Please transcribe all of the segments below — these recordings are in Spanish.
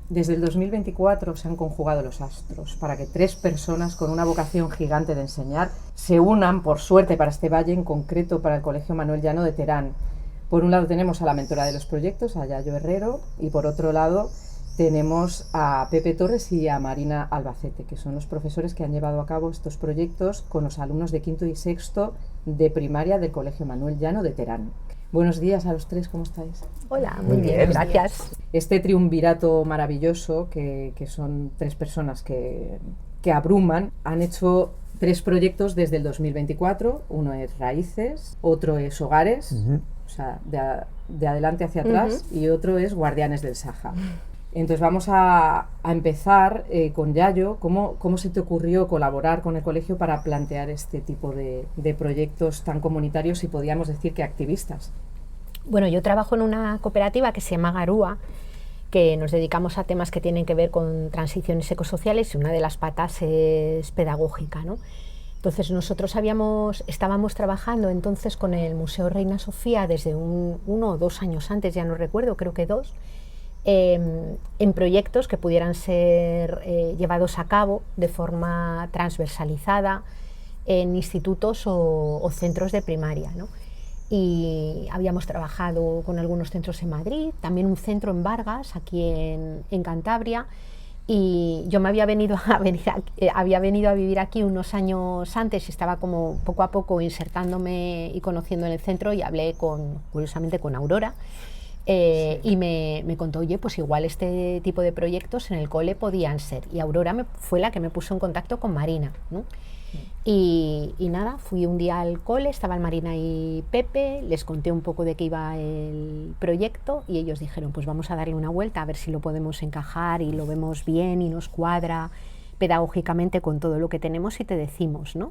Desde el 2024 se han conjugado los astros para que 3 personas con una vocación gigante de enseñar se unan, por suerte, para este valle, en concreto para el Colegio Manuel Llano de Terán. Por un lado tenemos a la mentora de los proyectos, a Yayo Herrero, y por otro lado tenemos a Pepe Torres y a Marina Albacete, que son los profesores que han llevado a cabo estos proyectos con los alumnos de quinto y sexto de primaria del Colegio Manuel Llano de Terán. Buenos días a los 3, ¿cómo estáis? Hola, muy bien, gracias. Este triunvirato maravilloso, que son 3 personas que abruman, han hecho 3 proyectos desde el 2024. Uno es Raíces, otro es Hogares, o sea, de adelante hacia atrás, y otro es Guardianes del Saja. Entonces vamos a empezar con Yayo. ¿Cómo se te ocurrió colaborar con el colegio para plantear este tipo de proyectos tan comunitarios y podríamos decir que activistas? Bueno, yo trabajo en una cooperativa que se llama Garúa, que nos dedicamos a temas que tienen que ver con transiciones ecosociales, y una de las patas es pedagógica, ¿no? Entonces nosotros estábamos trabajando entonces con el Museo Reina Sofía desde 1 o 2 años antes, ya no recuerdo, creo que 2, en proyectos que pudieran ser llevados a cabo de forma transversalizada en institutos o centros de primaria, ¿no? Y habíamos trabajado con algunos centros en Madrid, también un centro en Vargas, aquí en Cantabria, y yo había venido a vivir aquí unos años antes y estaba como poco a poco insertándome y conociendo en el centro, y hablé curiosamente con Aurora, y me contó, oye, pues igual este tipo de proyectos en el cole podían ser, y Aurora fue la que me puso en contacto con Marina, ¿no? Y nada, fui un día al cole, estaban Marina y Pepe, les conté un poco de qué iba el proyecto y ellos dijeron, pues vamos a darle una vuelta a ver si lo podemos encajar y lo vemos bien y nos cuadra pedagógicamente con todo lo que tenemos y te decimos, ¿no?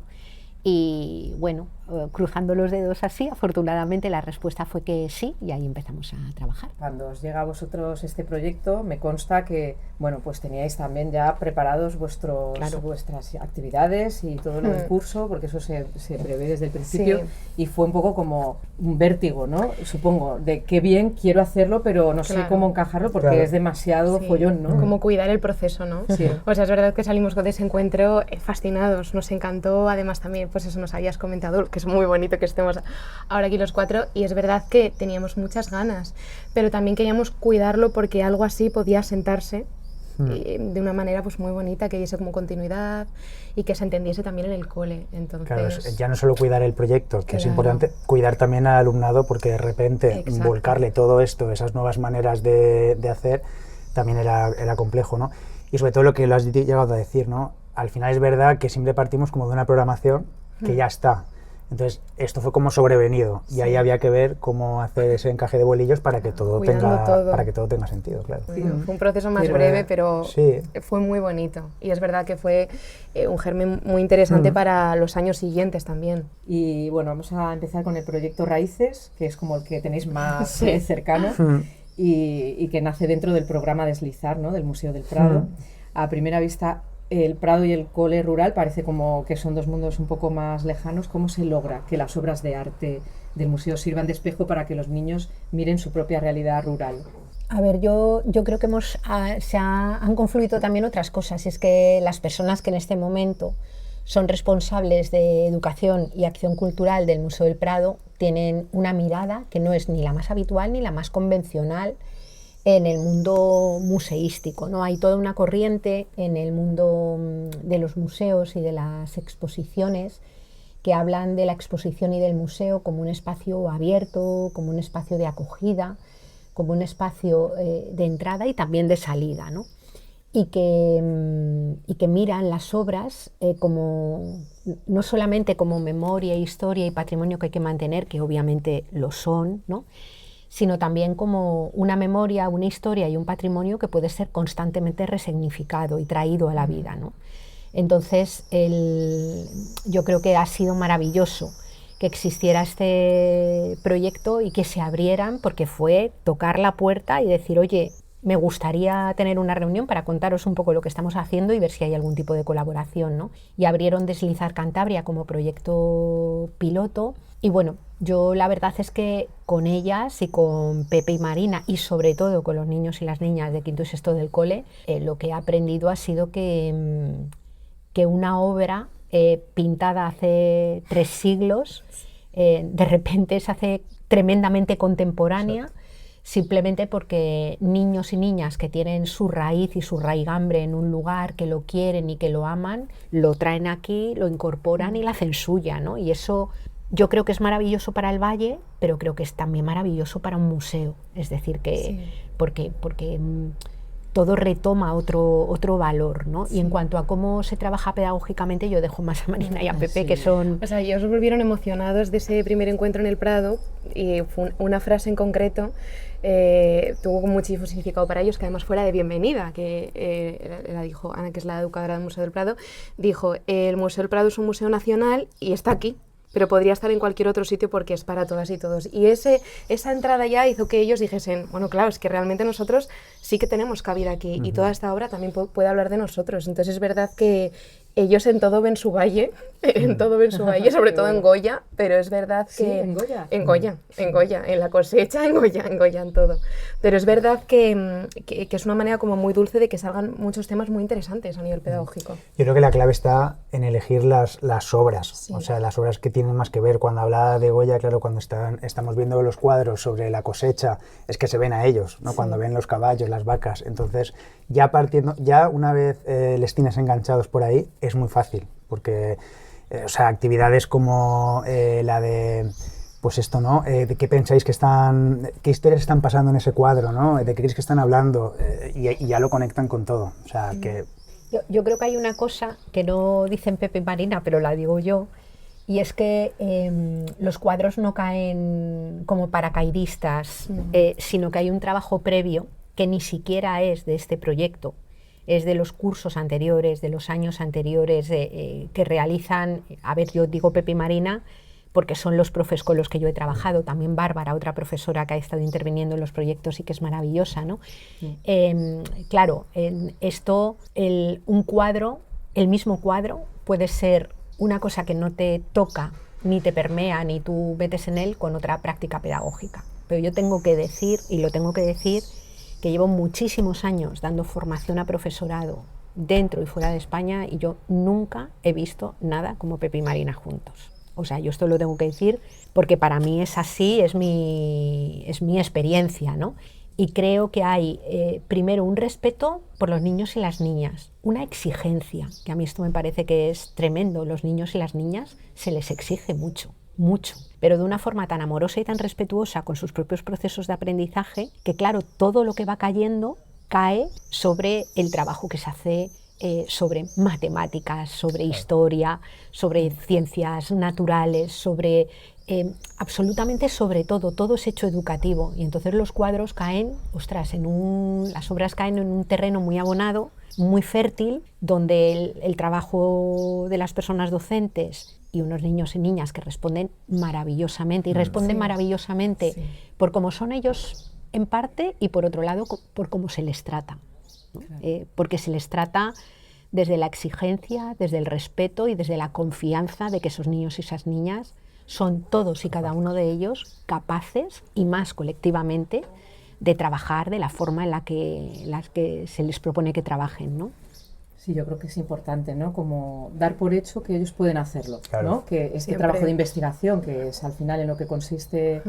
Y bueno, cruzando los dedos así, afortunadamente la respuesta fue que sí, y ahí empezamos a trabajar. Cuando os llega a vosotros este proyecto, me consta que, bueno, pues teníais también ya preparados vuestras actividades y todo lo del curso, porque eso se prevé desde el principio, y fue un poco como un vértigo, ¿no? Supongo, de qué bien, quiero hacerlo, pero no sé cómo encajarlo porque es demasiado follón, ¿no? Como cuidar el proceso, ¿no? Sí. O sea, es verdad que salimos de ese encuentro fascinados, nos encantó, además también, pues eso nos habías comentado, que es muy bonito que estemos ahora aquí los 4, y es verdad que teníamos muchas ganas, pero también queríamos cuidarlo porque algo así podía sentarse de una manera pues muy bonita, que diese como continuidad y que se entendiese también en el cole. Entonces, claro, ya no solo cuidar el proyecto, que es importante, cuidar también al alumnado, porque de repente volcarle todo esto, esas nuevas maneras de hacer, también era complejo, ¿no? Y sobre todo lo que lo has llegado a decir, ¿no? Al final es verdad que siempre partimos como de una programación que ya está. Entonces, esto fue como sobrevenido, y ahí había que ver cómo hacer ese encaje de bolillos para que todo tenga sentido, claro. Fue un proceso más breve, pero fue muy bonito, y es verdad que fue un germen muy interesante para los años siguientes también. Y bueno, vamos a empezar con el proyecto Raíces, que es como el que tenéis más cercano, y que nace dentro del programa Deslizar, ¿no?, del Museo del Prado. A primera vista, el Prado y el cole rural parece como que son 2 mundos un poco más lejanos. ¿Cómo se logra que las obras de arte del museo sirvan de espejo para que los niños miren su propia realidad rural? A ver, yo creo que han confluido también otras cosas, y es que las personas que en este momento son responsables de educación y acción cultural del Museo del Prado tienen una mirada que no es ni la más habitual ni la más convencional en el mundo museístico, ¿no? Hay toda una corriente en el mundo de los museos y de las exposiciones que hablan de la exposición y del museo como un espacio abierto, como un espacio de acogida, como un espacio de entrada y también de salida, ¿no? Y que miran las obras como, no solamente como memoria, historia y patrimonio que hay que mantener, que obviamente lo son, ¿no?, sino también como una memoria, una historia y un patrimonio que puede ser constantemente resignificado y traído a la vida, ¿no? Entonces, yo creo que ha sido maravilloso que existiera este proyecto y que se abrieran, porque fue tocar la puerta y decir, oye, me gustaría tener una reunión para contaros un poco lo que estamos haciendo y ver si hay algún tipo de colaboración, ¿no? Y abrieron Deslizar Cantabria como proyecto piloto. Y bueno, yo la verdad es que con ellas y con Pepe y Marina, y sobre todo con los niños y las niñas de quinto y sexto del cole, lo que he aprendido ha sido que una obra pintada hace 3 siglos, de repente se hace tremendamente contemporánea. Exacto. Simplemente porque niños y niñas que tienen su raíz y su raigambre en un lugar, que lo quieren y que lo aman, lo traen aquí, lo incorporan y la hacen suya, ¿no? Y eso yo creo que es maravilloso para el Valle, pero creo que es también maravilloso para un museo. Es decir, que sí. porque todo retoma otro valor, ¿no? Sí. Y en cuanto a cómo se trabaja pedagógicamente, yo dejo más a Marina y a Pepe, sí. que son... O sea, ellos se volvieron emocionados de ese primer encuentro en el Prado, y fue una frase en concreto tuvo muchísimo significado para ellos, que además fue la de bienvenida, que la dijo Ana, que es la educadora del Museo del Prado, dijo, el Museo del Prado es un museo nacional y está aquí, pero podría estar en cualquier otro sitio porque es para todas y todos. Y esa entrada ya hizo que ellos dijesen, bueno, claro, es que realmente nosotros sí que tenemos cabida aquí, y toda esta obra también puede hablar de nosotros. Entonces es verdad que ellos en todo ven su valle, sobre todo en Goya, pero es verdad que... Sí, en Goya. En Goya, en la cosecha, en Goya, en todo. Pero es verdad que es una manera como muy dulce de que salgan muchos temas muy interesantes a nivel pedagógico. Yo creo que la clave está en elegir las obras, sí. O sea, las obras que tienen más que ver. Cuando hablaba de Goya, claro, cuando estamos viendo los cuadros sobre la cosecha, es que se ven a ellos, ¿no? Sí. Cuando ven los caballos, las vacas. Entonces, ya una vez les tienes enganchados por ahí, es muy fácil, porque o sea, actividades como la de, pues esto, ¿no? ¿De qué pensáis que qué historias están pasando en ese cuadro, ¿no? ¿De qué creéis que están hablando? Y ya lo conectan con todo. O sea, que... Yo creo que hay una cosa que no dicen Pepe y Marina, pero la digo yo, y es que los cuadros no caen como paracaidistas, sino que hay un trabajo previo que ni siquiera es de este proyecto, es de los cursos anteriores, de los años anteriores que realizan, a ver, yo digo Pepe y Marina, porque son los profes con los que yo he trabajado, también Bárbara, otra profesora que ha estado interviniendo en los proyectos y que es maravillosa, ¿no? Sí. Claro, un cuadro, el mismo cuadro, puede ser una cosa que no te toca, ni te permea, ni tú metes en él con otra práctica pedagógica. Pero yo tengo que decir, y lo tengo que decir, que llevo muchísimos años dando formación a profesorado dentro y fuera de España, y yo nunca he visto nada como Pepe y Marina juntos. O sea, yo esto lo tengo que decir porque para mí es así, es mi experiencia, ¿no? Y creo que hay, primero, un respeto por los niños y las niñas, una exigencia, que a mí esto me parece que es tremendo. Los niños y las niñas se les exige mucho, pero de una forma tan amorosa y tan respetuosa con sus propios procesos de aprendizaje, que claro, todo lo que va cayendo cae sobre el trabajo que se hace sobre matemáticas, sobre historia, sobre ciencias naturales, sobre absolutamente sobre todo es hecho educativo, y entonces los cuadros caen, las obras caen en un terreno muy abonado, muy fértil, donde el trabajo de las personas docentes y unos niños y niñas que responden maravillosamente, y responden maravillosamente por cómo son ellos en parte, y por otro lado por cómo se les trata, ¿no? Porque se les trata desde la exigencia, desde el respeto y desde la confianza de que esos niños y esas niñas son todos y cada uno de ellos capaces, y más colectivamente, de trabajar de la forma en la que se les propone que trabajen, ¿no? Sí, yo creo que es importante, ¿no? Como dar por hecho que ellos pueden hacerlo, claro. ¿no? Que este trabajo de investigación, que es al final en lo que consiste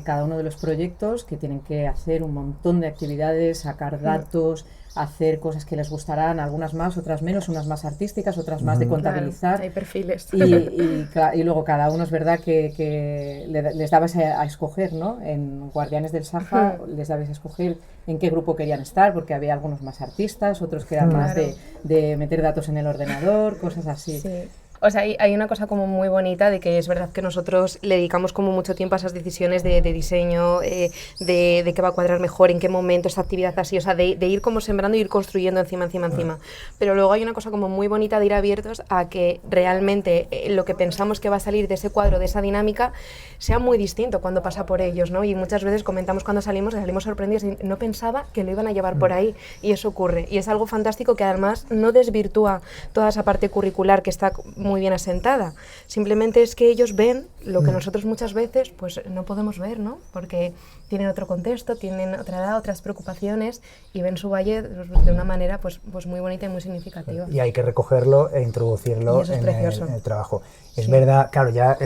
cada uno de los proyectos, que tienen que hacer un montón de actividades, sacar datos, hacer cosas que les gustarán, algunas más, otras menos, unas más artísticas, otras más de contabilizar. Claro, hay perfiles. Y luego cada uno es verdad que les dabas a escoger, ¿no? En Guardianes del Sáhara les dabas a escoger en qué grupo querían estar, porque había algunos más artistas, otros que eran más de meter datos en el ordenador, cosas así. Sí. O sea, hay una cosa como muy bonita de que es verdad que nosotros le dedicamos como mucho tiempo a esas decisiones de diseño, de qué va a cuadrar mejor, en qué momento esta actividad así, o sea, de ir como sembrando y ir construyendo encima. Pero luego hay una cosa como muy bonita de ir abiertos a que realmente lo que pensamos que va a salir de ese cuadro, de esa dinámica, sea muy distinto cuando pasa por ellos, ¿no? Y muchas veces comentamos cuando salimos sorprendidos y no pensaba que lo iban a llevar por ahí, y eso ocurre. Y es algo fantástico que además no desvirtúa toda esa parte curricular que está muy bien asentada. Simplemente es que ellos ven lo que nosotros muchas veces pues no podemos ver, ¿no? Porque tienen otro contexto, tienen otra edad, otras preocupaciones, y ven su valle de una manera pues muy bonita y muy significativa. Y hay que recogerlo e introducirlo en el trabajo. Es verdad, claro, ya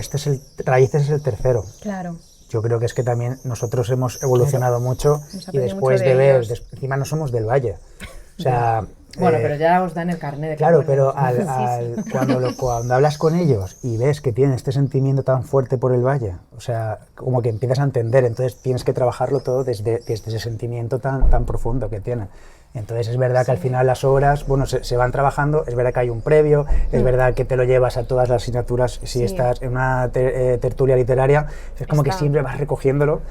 Raíces es el tercero. Claro. Yo creo que es que también nosotros hemos evolucionado mucho, y después de ver, encima no somos del Valle. O sea, bueno, pero ya os dan el carnet de claro, pero cuando hablas con ellos y ves que tienen este sentimiento tan fuerte por el Valle, o sea, como que empiezas a entender, entonces tienes que trabajarlo todo desde ese sentimiento tan profundo que tienen. Entonces es verdad que al final las obras, bueno, se van trabajando, es verdad que hay un previo, es verdad que te lo llevas a todas las asignaturas, si estás en una tertulia literaria, es como que siempre vas recogiéndolo,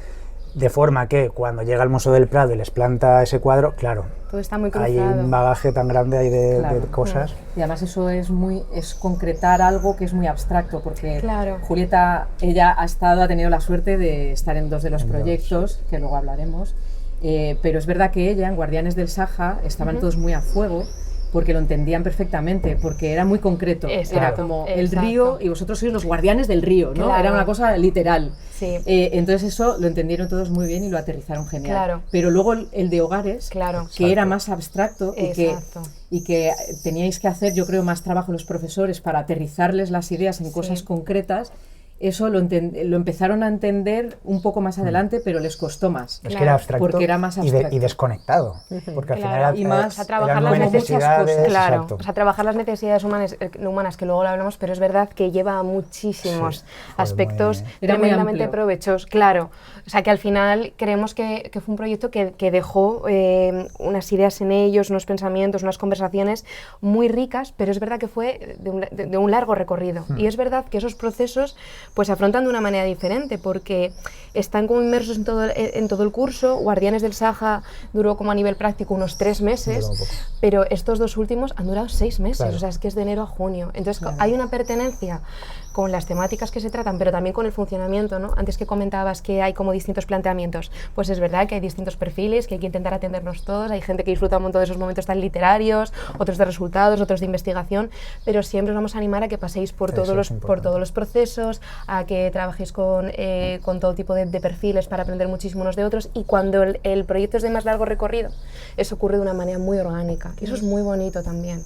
de forma que cuando llega al Museo del Prado y les planta ese cuadro, claro, todo está muy cruzado. Hay un bagaje tan grande ahí de cosas. Y además eso es concretar algo que es muy abstracto, porque Julieta, ella ha tenido la suerte de estar en 2 de los proyectos, que luego hablaremos, pero es verdad que ella, en Guardianes del Saja, estaban todos muy a fuego, porque lo entendían perfectamente, porque era muy concreto. Era como el río y vosotros sois los guardianes del río, ¿no? Claro. Era una cosa literal. Sí. Entonces eso lo entendieron todos muy bien y lo aterrizaron genial. Claro. Pero luego el de Hogares, que era más abstracto y que teníais que hacer, yo creo, más trabajo los profesores para aterrizarles las ideas en cosas concretas. Eso lo empezaron a entender un poco más adelante, pero les costó más. Es que era abstracto, porque era más abstracto. Y desconectado, porque al final y más a trabajar las necesidades, o sea, trabajar las necesidades humanas, que luego lo hablamos, pero es verdad que lleva muchísimos aspectos tremendamente provechosos, o sea, que al final creemos que fue un proyecto que dejó unas ideas en ellos, unos pensamientos, unas conversaciones muy ricas, pero es verdad que fue de un largo recorrido, y es verdad que esos procesos pues se afrontan de una manera diferente, porque están como inmersos en todo el curso. Guardianes del Saja duró como a nivel práctico unos 3 meses, pero estos 2 últimos han durado 6 meses, o sea, es que es de enero a junio. Entonces hay una pertenencia con las temáticas que se tratan, pero también con el funcionamiento, ¿no? Antes que comentabas que hay como distintos planteamientos, pues es verdad que hay distintos perfiles, que hay que intentar atendernos todos, hay gente que disfruta un montón de esos momentos tan literarios, otros de resultados, otros de investigación, pero siempre os vamos a animar a que paséis por todos los procesos, a que trabajéis con todo tipo de perfiles para aprender muchísimo unos de otros, y cuando el proyecto es de más largo recorrido, eso ocurre de una manera muy orgánica, y eso es muy bonito también.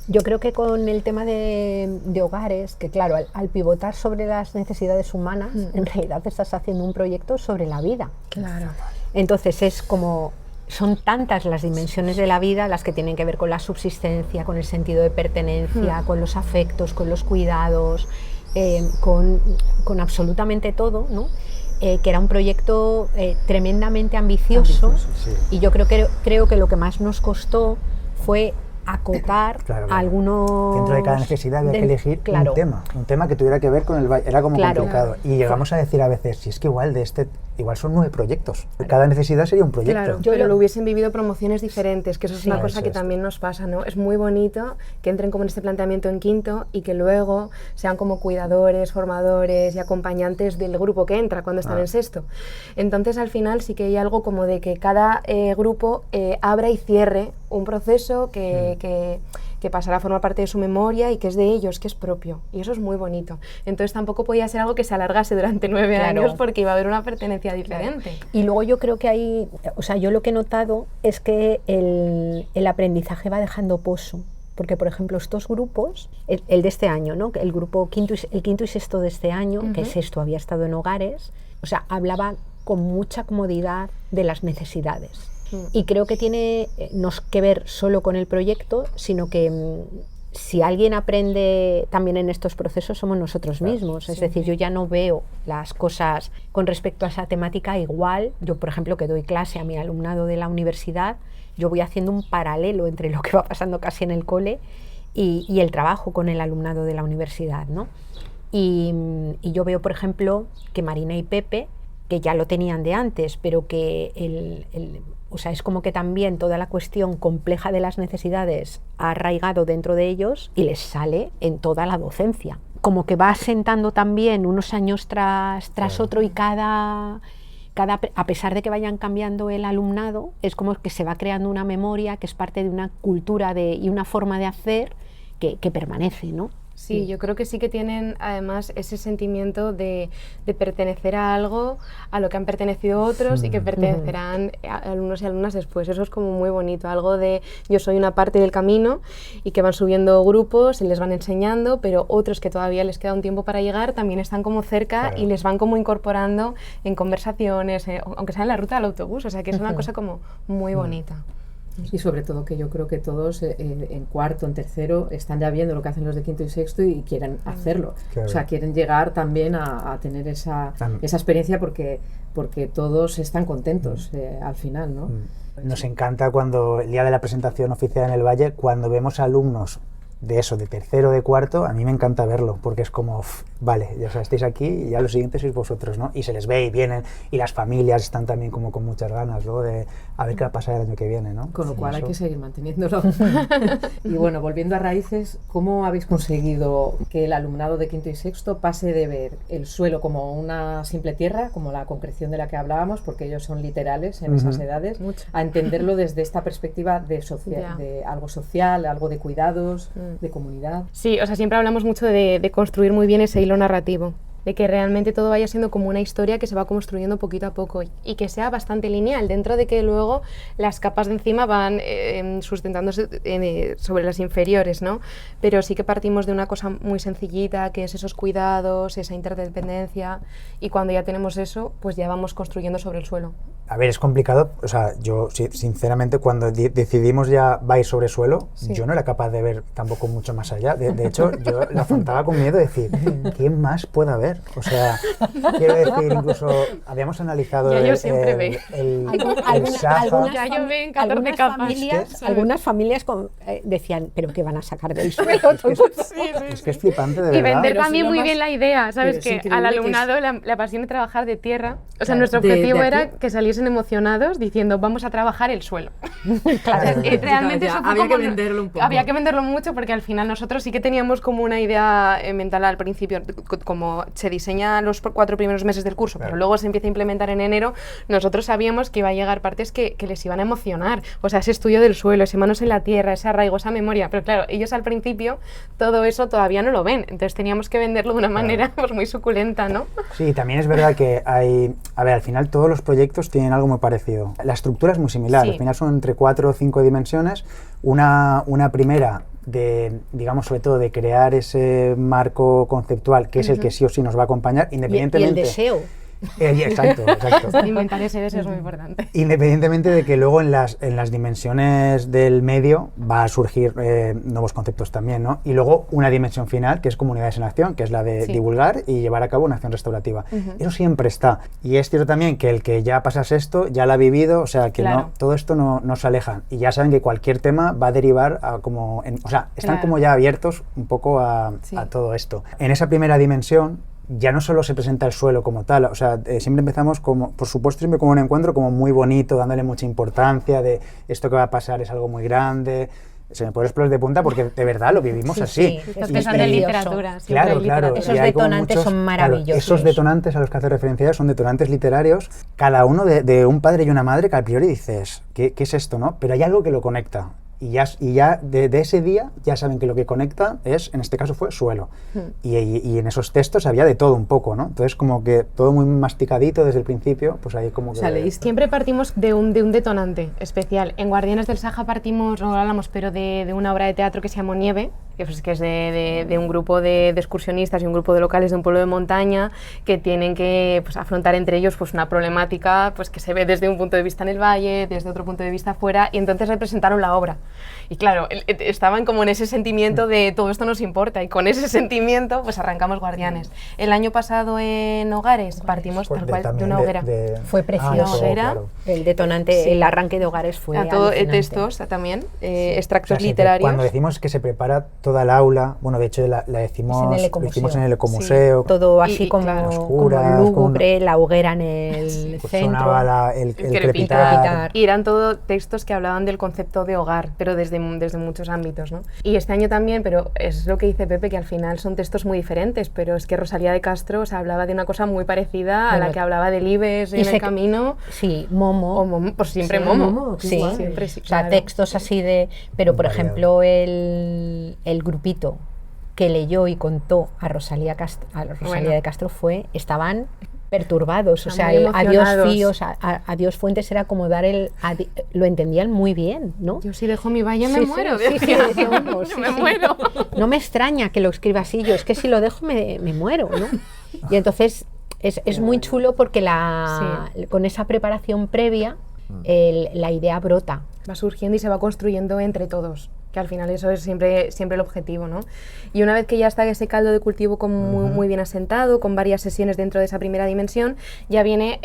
Yo creo que con el tema de Hogares, que claro, al pivotar sobre las necesidades humanas, en realidad estás haciendo un proyecto sobre la vida. Claro. Entonces es como, son tantas las dimensiones de la vida, las que tienen que ver con la subsistencia, con el sentido de pertenencia, con los afectos, con los cuidados, con absolutamente todo, ¿no? Que era un proyecto tremendamente ambicioso, y yo creo que lo que más nos costó fue acotar algunos... Dentro de cada necesidad había que elegir un tema que tuviera que ver con el valle, era como complicado. Y llegamos a decir a veces, si es que igual son 9 proyectos, cada necesidad sería un proyecto. Pero lo hubiesen vivido promociones diferentes, que eso es una cosa que también nos pasa, ¿no? Es muy bonito que entren como en este planteamiento en quinto y que luego sean como cuidadores, formadores y acompañantes del grupo que entra cuando están en sexto. Entonces al final sí que hay algo como de que cada grupo abra y cierre un proceso que pasará a formar parte de su memoria y que es de ellos, que es propio, y eso es muy bonito. Entonces tampoco podía ser algo que se alargase durante 9 años, porque iba a haber una pertenencia diferente. Y luego yo creo que hay, o sea, yo lo que he notado es que el aprendizaje va dejando pozo, porque por ejemplo estos grupos, el de este año, ¿no? El grupo el quinto y sexto de este año, que sexto había estado en Hogares, o sea, hablaba con mucha comodidad de las necesidades. Y creo que tiene no que ver solo con el proyecto, sino que si alguien aprende también en estos procesos somos nosotros mismos. Es decir, yo ya no veo las cosas con respecto a esa temática igual. Yo, por ejemplo, que doy clase a mi alumnado de la universidad, yo voy haciendo un paralelo entre lo que va pasando casi en el cole y el trabajo con el alumnado de la universidad, ¿no? Y yo veo, por ejemplo, que Marina y Pepe, que ya lo tenían de antes, pero que o sea, es como que también toda la cuestión compleja de las necesidades ha arraigado dentro de ellos y les sale en toda la docencia. Como que va asentando también unos años tras otro, y a pesar de que vayan cambiando el alumnado, es como que se va creando una memoria que es parte de una cultura y una forma de hacer que permanece, ¿no? Sí, yo creo que sí que tienen además ese sentimiento de pertenecer a algo a lo que han pertenecido otros y que pertenecerán a alumnos y alumnas después. Eso es como muy bonito, algo de yo soy una parte del camino y que van subiendo grupos y les van enseñando, pero otros que todavía les queda un tiempo para llegar también están como cerca, claro, y les van como incorporando en conversaciones, aunque sea en la ruta del autobús, o sea que es una cosa como muy bonita. Y sobre todo que yo creo que todos en cuarto, en tercero, están ya viendo lo que hacen los de quinto y sexto y quieren hacerlo. Claro. O sea, quieren llegar también a tener esa experiencia porque todos están contentos al final, ¿no? Nos encanta cuando el día de la presentación oficial en el Valle, cuando vemos alumnos de tercero, de cuarto, a mí me encanta verlo, porque es como, vale, ya estáis aquí y ya lo siguiente sois vosotros, ¿no? Y se les ve y vienen, y las familias están también como con muchas ganas, ¿no? De a ver qué va a pasar el año que viene, ¿no? Con lo cual hay que seguir manteniéndolo. Y bueno, volviendo a raíces, ¿cómo habéis conseguido que el alumnado de quinto y sexto pase de ver el suelo como una simple tierra, como la concreción de la que hablábamos, porque ellos son literales en esas edades, a entenderlo desde esta perspectiva de algo social, algo de cuidados, de comunidad? Sí, o sea, siempre hablamos mucho de construir muy bien ese hilo narrativo, de que realmente todo vaya siendo como una historia que se va construyendo poquito a poco y que sea bastante lineal, dentro de que luego las capas de encima van sustentándose sobre las inferiores, ¿no? Pero sí que partimos de una cosa muy sencillita, que es esos cuidados, esa interdependencia, y cuando ya tenemos eso, pues ya vamos construyendo sobre el suelo. A ver, es complicado, o sea, yo sinceramente cuando decidimos ya vais sobre suelo, yo no era capaz de ver tampoco mucho más allá. De hecho, yo lo afrontaba con miedo de decir, ¿qué más puede haber? O sea, quiero decir, incluso habíamos analizado el Saja. Algunas familias decían, ¿pero qué van a sacar del suelo? Es que es flipante, de verdad. Y vender también muy bien la idea, ¿sabes? Que al alumnado la pasión de trabajar de tierra, o sea, nuestro objetivo era que saliesen emocionados diciendo, vamos a trabajar el suelo. Claro. Realmente eso fue había que venderlo un poco. Había que venderlo mucho porque al final nosotros sí que teníamos como una idea mental al principio, como se diseña los 4 primeros meses del curso, pero luego se empieza a implementar en enero, nosotros sabíamos que iba a llegar partes que les iban a emocionar, o sea, ese estudio del suelo, ese manos en la tierra, ese arraigo, esa memoria, pero claro, ellos al principio todo eso todavía no lo ven, entonces teníamos que venderlo de una manera pues muy suculenta, ¿no? Sí, también es verdad que al final todos los proyectos tienen algo muy parecido. La estructura es muy similar, al final son entre 4 o 5 dimensiones, una primera de, digamos, sobre todo de crear ese marco conceptual que es el que sí o sí nos va a acompañar, independientemente... Y el deseo. Exacto. Inventar ese deseo es muy importante. Independientemente de que luego en las dimensiones del medio va a surgir nuevos conceptos también, ¿no? Y luego una dimensión final, que es comunidades en acción, que es la de divulgar y llevar a cabo una acción restaurativa. Eso siempre está. Y es cierto también que el que ya pasa esto, ya lo ha vivido, o sea, que no, todo esto no se aleja. Y ya saben que cualquier tema va a derivar a o sea, están como ya abiertos un poco a todo esto. En esa primera dimensión, ya no solo se presenta el suelo como tal, o sea, siempre empezamos como, por supuesto, siempre como un encuentro como muy bonito, dándole mucha importancia de esto que va a pasar es algo muy grande. Se me ponen los pelos de punta porque de verdad lo vivimos así. Estás pensando en literatura. Claro. Esos detonantes son maravillosos. Claro, esos detonantes a los que hace referencia son detonantes literarios, cada uno de un padre y una madre que a priori dices, ¿qué es esto, no? Pero hay algo que lo conecta. Y ya de ese día ya saben que lo que conecta es, en este caso fue suelo. Y en esos textos había de todo un poco, ¿no? Entonces como que todo muy masticadito desde el principio, pues ahí como que... O sea, siempre partimos de un detonante especial. En Guardianes del Saja partimos, no hablamos, pero de una obra de teatro que se llamó Nieve, que es de un grupo de excursionistas y un grupo de locales de un pueblo de montaña que tienen que pues, afrontar entre ellos pues, una problemática pues, que se ve desde un punto de vista en el valle, desde otro punto de vista afuera, y entonces representaron la obra. Y claro, estaban como en ese sentimiento de todo esto nos importa, y con ese sentimiento pues arrancamos Guardianes. El año pasado en Hogares partimos tal cual de una hoguera. Fue precioso. Claro. El detonante, el arranque de Hogares fue a todo alucinante. Textos también, extractos o sea, literarios. Cuando decimos que se prepara toda el aula, bueno, de hecho la hicimos, en el lo hicimos en el ecomuseo. ecomuseo. Sí. Todo así como, claro, oscuras, como lúgubre, la hoguera en el pues centro. sonaba el crepitar. crepitar. Y eran todo textos que hablaban del concepto de hogar, pero desde muchos ámbitos, ¿no? Y este año también, pero es lo que dice Pepe, que al final son textos muy diferentes, pero es que Rosalía de Castro, o sea, hablaba de una cosa muy parecida a la que hablaba del Ives en el camino. Sí, Momo. O Momo, pues siempre Sí, Momo. Sí, siempre sí. O sea, Claro. textos así de... Pero, por Variado. ejemplo, el grupito que leyó y contó a Rosalía Bueno. de Castro estaban perturbados, o sea, Muy el adiós emocionados. Fíos, adiós Fuentes era como dar lo entendían muy bien, ¿no? Yo si dejo mi valle me Sí, muero. sí, sí, decía uno, Me muero. No me extraña que lo escriba así, yo es que si lo dejo me muero, ¿no? Y entonces es muy chulo porque con esa preparación previa la idea brota. Va surgiendo y se va construyendo entre todos, que al final eso es siempre el objetivo, ¿no? Y una vez que ya está ese caldo de cultivo como muy bien asentado, con varias sesiones dentro de esa primera dimensión, ya viene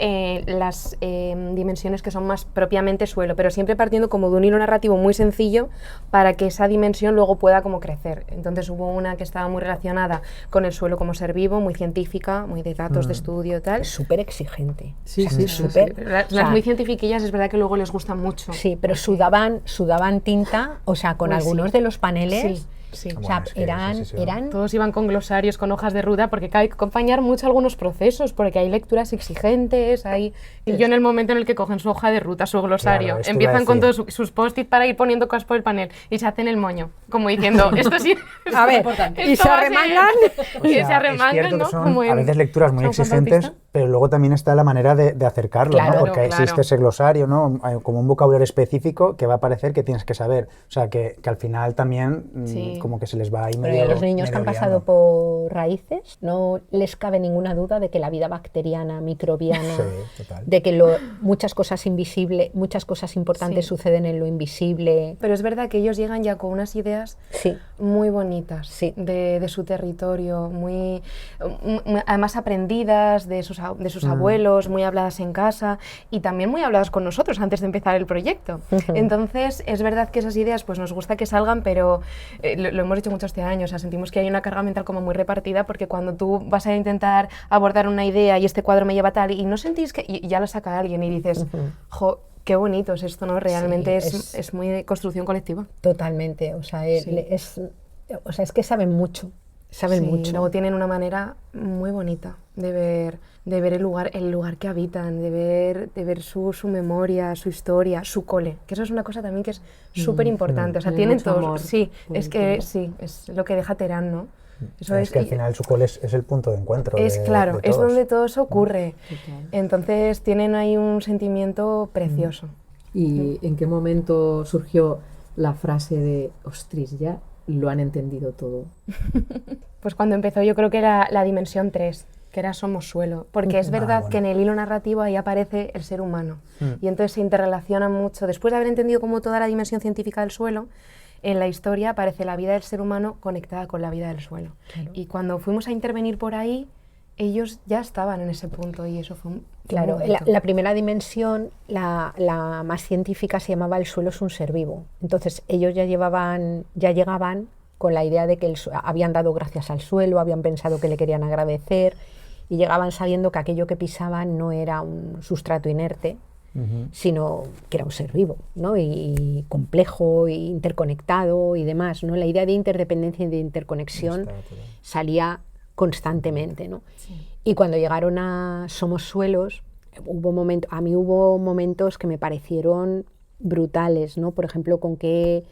las dimensiones que son más propiamente suelo, pero siempre partiendo como de un hilo narrativo muy sencillo para que esa dimensión luego pueda como crecer. Entonces hubo una que estaba muy relacionada con el suelo como ser vivo, muy científica, muy de datos de estudio y tal. Es súper exigente. Sí, O sea, sí, súper. Las muy cientifiquillas es verdad que luego les gustan mucho. Sí, pero sudaban tinta, o sea, con Pues algunos de los paneles. Sí. Sí. O sea, Bueno, es que eran Todos iban con glosarios, con hojas de ruda, porque hay que acompañar mucho algunos procesos, porque hay lecturas exigentes, y yo en el momento en el que cogen su hoja de ruta, su glosario, Claro, esto empiezan iba a con decir. todos sus post-it para ir poniendo cosas por el panel, y se hacen el moño, como diciendo, esto sí... A ver, y esto se va a ser- arremangan. O y sea, se es arremangan, cierto ¿no? que son Como en a veces lecturas muy San Juan exigentes, Bautista. pero luego también está la manera de acercarlo, Claro, ¿no? Porque claro. existe ese glosario, ¿no? Hay como un vocabulario específico que va a parecer que tienes que saber. O sea, que al final también Sí. como que se les va ahí Pero medio a los niños que han medio pasado liando. por raíces no les cabe ninguna duda de que la vida bacteriana, microbiana, Sí, total. de que muchas cosas invisibles, muchas cosas importantes Sí. suceden en lo invisible. Pero es verdad que ellos llegan ya con unas ideas Sí, muy bonitas Sí. de su territorio, además aprendidas de sus abuelos, muy habladas en casa y también muy habladas con nosotros antes de empezar el proyecto. Entonces es verdad que esas ideas pues nos gusta que salgan, pero lo hemos dicho mucho este año, o sea, sentimos que hay una carga mental como muy repartida, porque cuando tú vas a intentar abordar una idea y este cuadro me lleva tal y no sentís que y ya lo saca alguien y dices, jo, qué bonito es esto, ¿no? Realmente Sí, es muy de construcción colectiva. totalmente. O sea, Sí. es que saben mucho. Saben Sí, mucho. luego tienen una manera muy bonita de ver el lugar que habitan, de ver su memoria, su historia, su cole, que eso es una cosa también que es súper importante. O sea, Tienen tienen mucho todos, amor sí, por es el que pueblo. sí, es lo que deja Terán, ¿no? Eso Es que al final su cole es el punto de encuentro es claro, de es todos. donde todo eso ocurre. Total. Entonces tienen ahí un sentimiento precioso. ¿Y en qué momento surgió la frase de, ostras, ya lo han entendido todo? Pues cuando empezó yo creo que era la dimensión 3, que era somos suelo, porque es verdad bueno. que en el hilo narrativo ahí aparece el ser humano y entonces se interrelaciona mucho. Después de haber entendido como toda la dimensión científica del suelo, en la historia aparece la vida del ser humano conectada con la vida del suelo. Claro. Y cuando fuimos a intervenir por ahí, ellos ya estaban en ese punto y eso fue Claro, muy bonito. la primera dimensión, la más científica, se llamaba el suelo es un ser vivo. Entonces ellos ya llegaban con la idea de que habían dado gracias al suelo, habían pensado que le querían agradecer y llegaban sabiendo que aquello que pisaban no era un sustrato inerte, sino que era un ser vivo, ¿no? Y complejo, e interconectado y demás, ¿no? La idea de interdependencia y de interconexión Está todo. salía constantemente, ¿no? Y cuando llegaron a Somos Suelos, a mí hubo momentos que me parecieron brutales, ¿no? Por ejemplo, con qué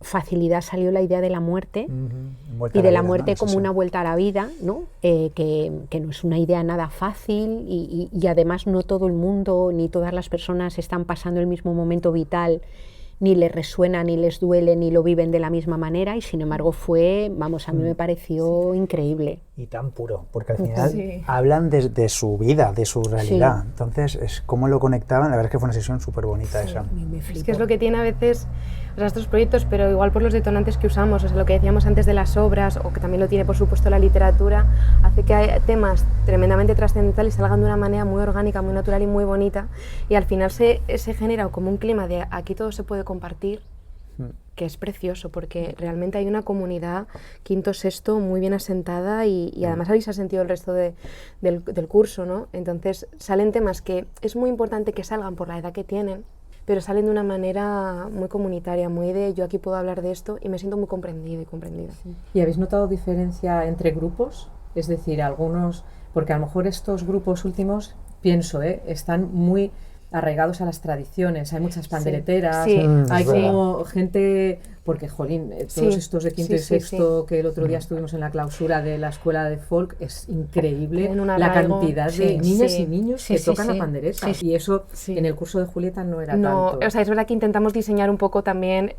facilidad salió la idea de la muerte Vuelta y a de la vida, ¿no? muerte Es como eso. una vuelta a la vida, ¿no? Que no es una idea nada fácil y además no todo el mundo ni todas las personas están pasando el mismo momento vital, ni les resuena, ni les duele, ni lo viven de la misma manera y sin embargo a mí me pareció increíble. Y tan puro, porque al final Sí. hablan de su vida, de su realidad. Entonces, es cómo lo conectaban. La verdad es que fue una sesión súper bonita esa. Es que es lo que tiene a veces estos proyectos, pero igual por los detonantes que usamos, o sea, lo que decíamos antes de las obras, o que también lo tiene por supuesto la literatura, hace que hay temas tremendamente trascendentales salgan de una manera muy orgánica, muy natural y muy bonita, y al final se genera como un clima de aquí todo se puede compartir, que es precioso, porque realmente hay una comunidad quinto, sexto muy bien asentada y además habéis sentido el resto del curso, ¿no? Entonces salen temas que es muy importante que salgan por la edad que tienen, pero salen de una manera muy comunitaria, muy de yo aquí puedo hablar de esto y me siento muy comprendida y comprendida. Sí. ¿Y habéis notado diferencia entre grupos? Es decir, algunos, porque a lo mejor estos grupos últimos, pienso, están muy arraigados a las tradiciones, hay muchas pandereteras, hay como gente, porque jolín, todos estos de quinto y sexto que el otro día estuvimos en la clausura de la escuela de folk, es increíble la cantidad de niñas y niños que tocan la pandereta, y eso en el curso de Julieta no era tanto. O sea, es verdad que intentamos diseñar un poco también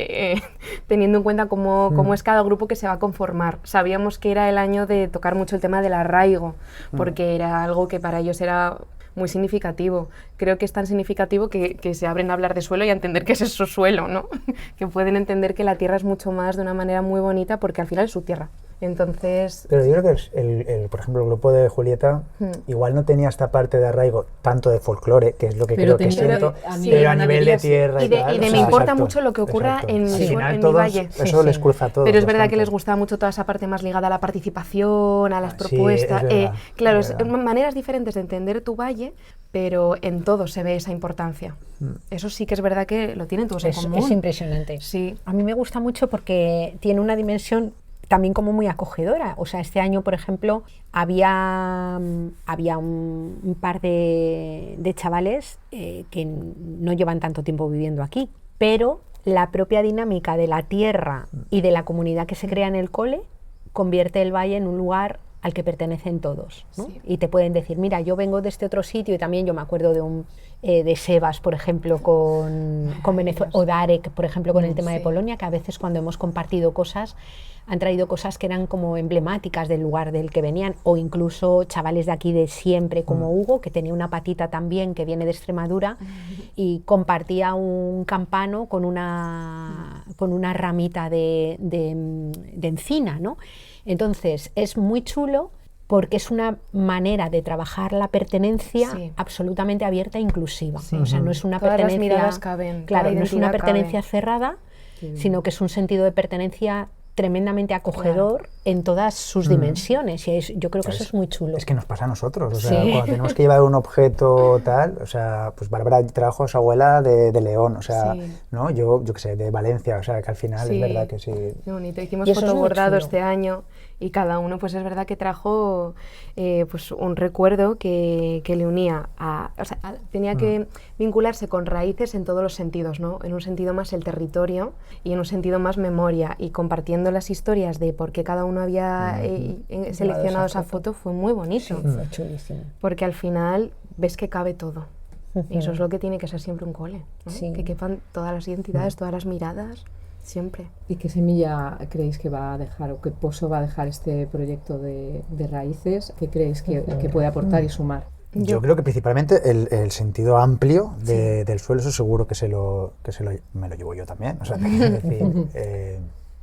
teniendo en cuenta cómo es cada grupo que se va a conformar. Sabíamos que era el año de tocar mucho el tema del arraigo, porque era algo que para ellos era muy significativo. Creo que es tan significativo que se abren a hablar de suelo y a entender que es eso suelo, ¿no? Que pueden entender que la tierra es mucho más de una manera muy bonita porque al final es su tierra. Entonces... Pero yo creo que, por ejemplo, el grupo de Julieta igual no tenía esta parte de arraigo tanto de folclore, que es lo que creo que siento, pero a nivel de tierra y tal. Y me importa mucho lo que ocurra en mi valle. Eso les cruza a todos. Pero es verdad que les gusta mucho toda esa parte más ligada a la participación, a las propuestas. Claro, son maneras diferentes de entender tu valle, pero en todo se ve esa importancia. Eso sí que es verdad que lo tienen todos en común. Es impresionante. Sí. A mí me gusta mucho porque tiene una dimensión también como muy acogedora. O sea, este año, por ejemplo, había un par de chavales que no llevan tanto tiempo viviendo aquí, pero la propia dinámica de la tierra y de la comunidad que se crea en el cole convierte el valle en un lugar al que pertenecen todos, ¿no? Sí. Y te pueden decir, mira, yo vengo de este otro sitio, y también yo me acuerdo de Sebas, por ejemplo, con Venezuela, o Darek, por ejemplo, con el tema de Polonia, que a veces cuando hemos compartido cosas, han traído cosas que eran como emblemáticas del lugar del que venían, o incluso chavales de aquí de siempre, como Hugo, que tenía una patita también, que viene de Extremadura, y compartía un campano con una ramita de encina, ¿no? Entonces, es muy chulo porque es una manera de trabajar la pertenencia absolutamente abierta e inclusiva. O sea, no es una Todas pertenencia... las miradas caben, claro, no es una pertenencia cerrada, sino que es un sentido de pertenencia tremendamente acogedor en todas sus dimensiones, y yo creo que eso es muy chulo. Es que nos pasa a nosotros, o sea, cuando tenemos que llevar un objeto tal, o sea, pues Bárbara trajo a su abuela de León, o sea, ¿no? Yo qué sé, de Valencia, o sea, que al final es verdad que sí. Qué bonito, hicimos fotobordado este año, y cada uno, pues es verdad que trajo pues un recuerdo que le unía o sea, tenía que vincularse con raíces en todos los sentidos, ¿no? En un sentido más el territorio y en un sentido más memoria, y compartiendo las historias de por qué cada uno había seleccionado esa foto fue muy bonito. Sí, fue chulísimo. Porque al final ves que cabe todo. Y eso es lo que tiene que ser siempre un cole, ¿no? Que quepan todas las identidades, todas las miradas. Siempre. ¿Y qué semilla creéis que va a dejar, o qué pozo va a dejar este proyecto de raíces? ¿Qué creéis que puede aportar y sumar? Yo creo que principalmente el sentido amplio del suelo, eso seguro que me lo llevo yo también. O sea, decir,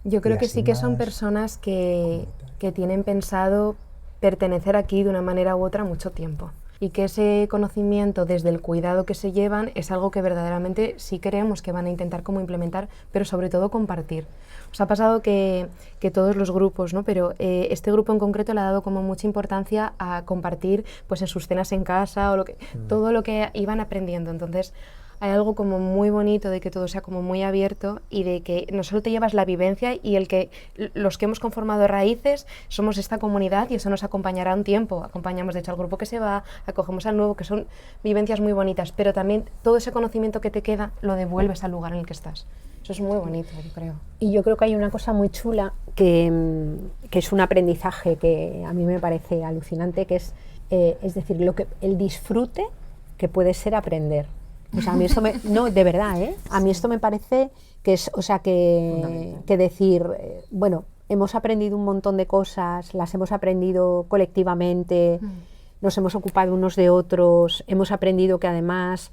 yo creo que sí que son personas que tienen pensado pertenecer aquí de una manera u otra mucho tiempo. Y que ese conocimiento desde el cuidado que se llevan es algo que verdaderamente sí creemos que van a intentar como implementar, pero sobre todo compartir. Os ha pasado que todos los grupos, ¿no? Pero este grupo en concreto le ha dado como mucha importancia a compartir pues en sus cenas en casa o todo lo que iban aprendiendo. Entonces hay algo como muy bonito de que todo sea como muy abierto, y de que no solo te llevas la vivencia, y los que hemos conformado raíces somos esta comunidad, y eso nos acompañará un tiempo. Acompañamos de hecho al grupo que se va, acogemos al nuevo, que son vivencias muy bonitas, pero también todo ese conocimiento que te queda lo devuelves al lugar en el que estás. Eso es muy bonito, yo creo. Y yo creo que hay una cosa muy chula que es un aprendizaje que a mí me parece alucinante, que es decir, el disfrute que puede ser aprender. O sea, a mí esto no, de verdad, a mí esto me parece que es, o sea, que decir, bueno, hemos aprendido un montón de cosas, las hemos aprendido colectivamente, nos hemos ocupado unos de otros, hemos aprendido que además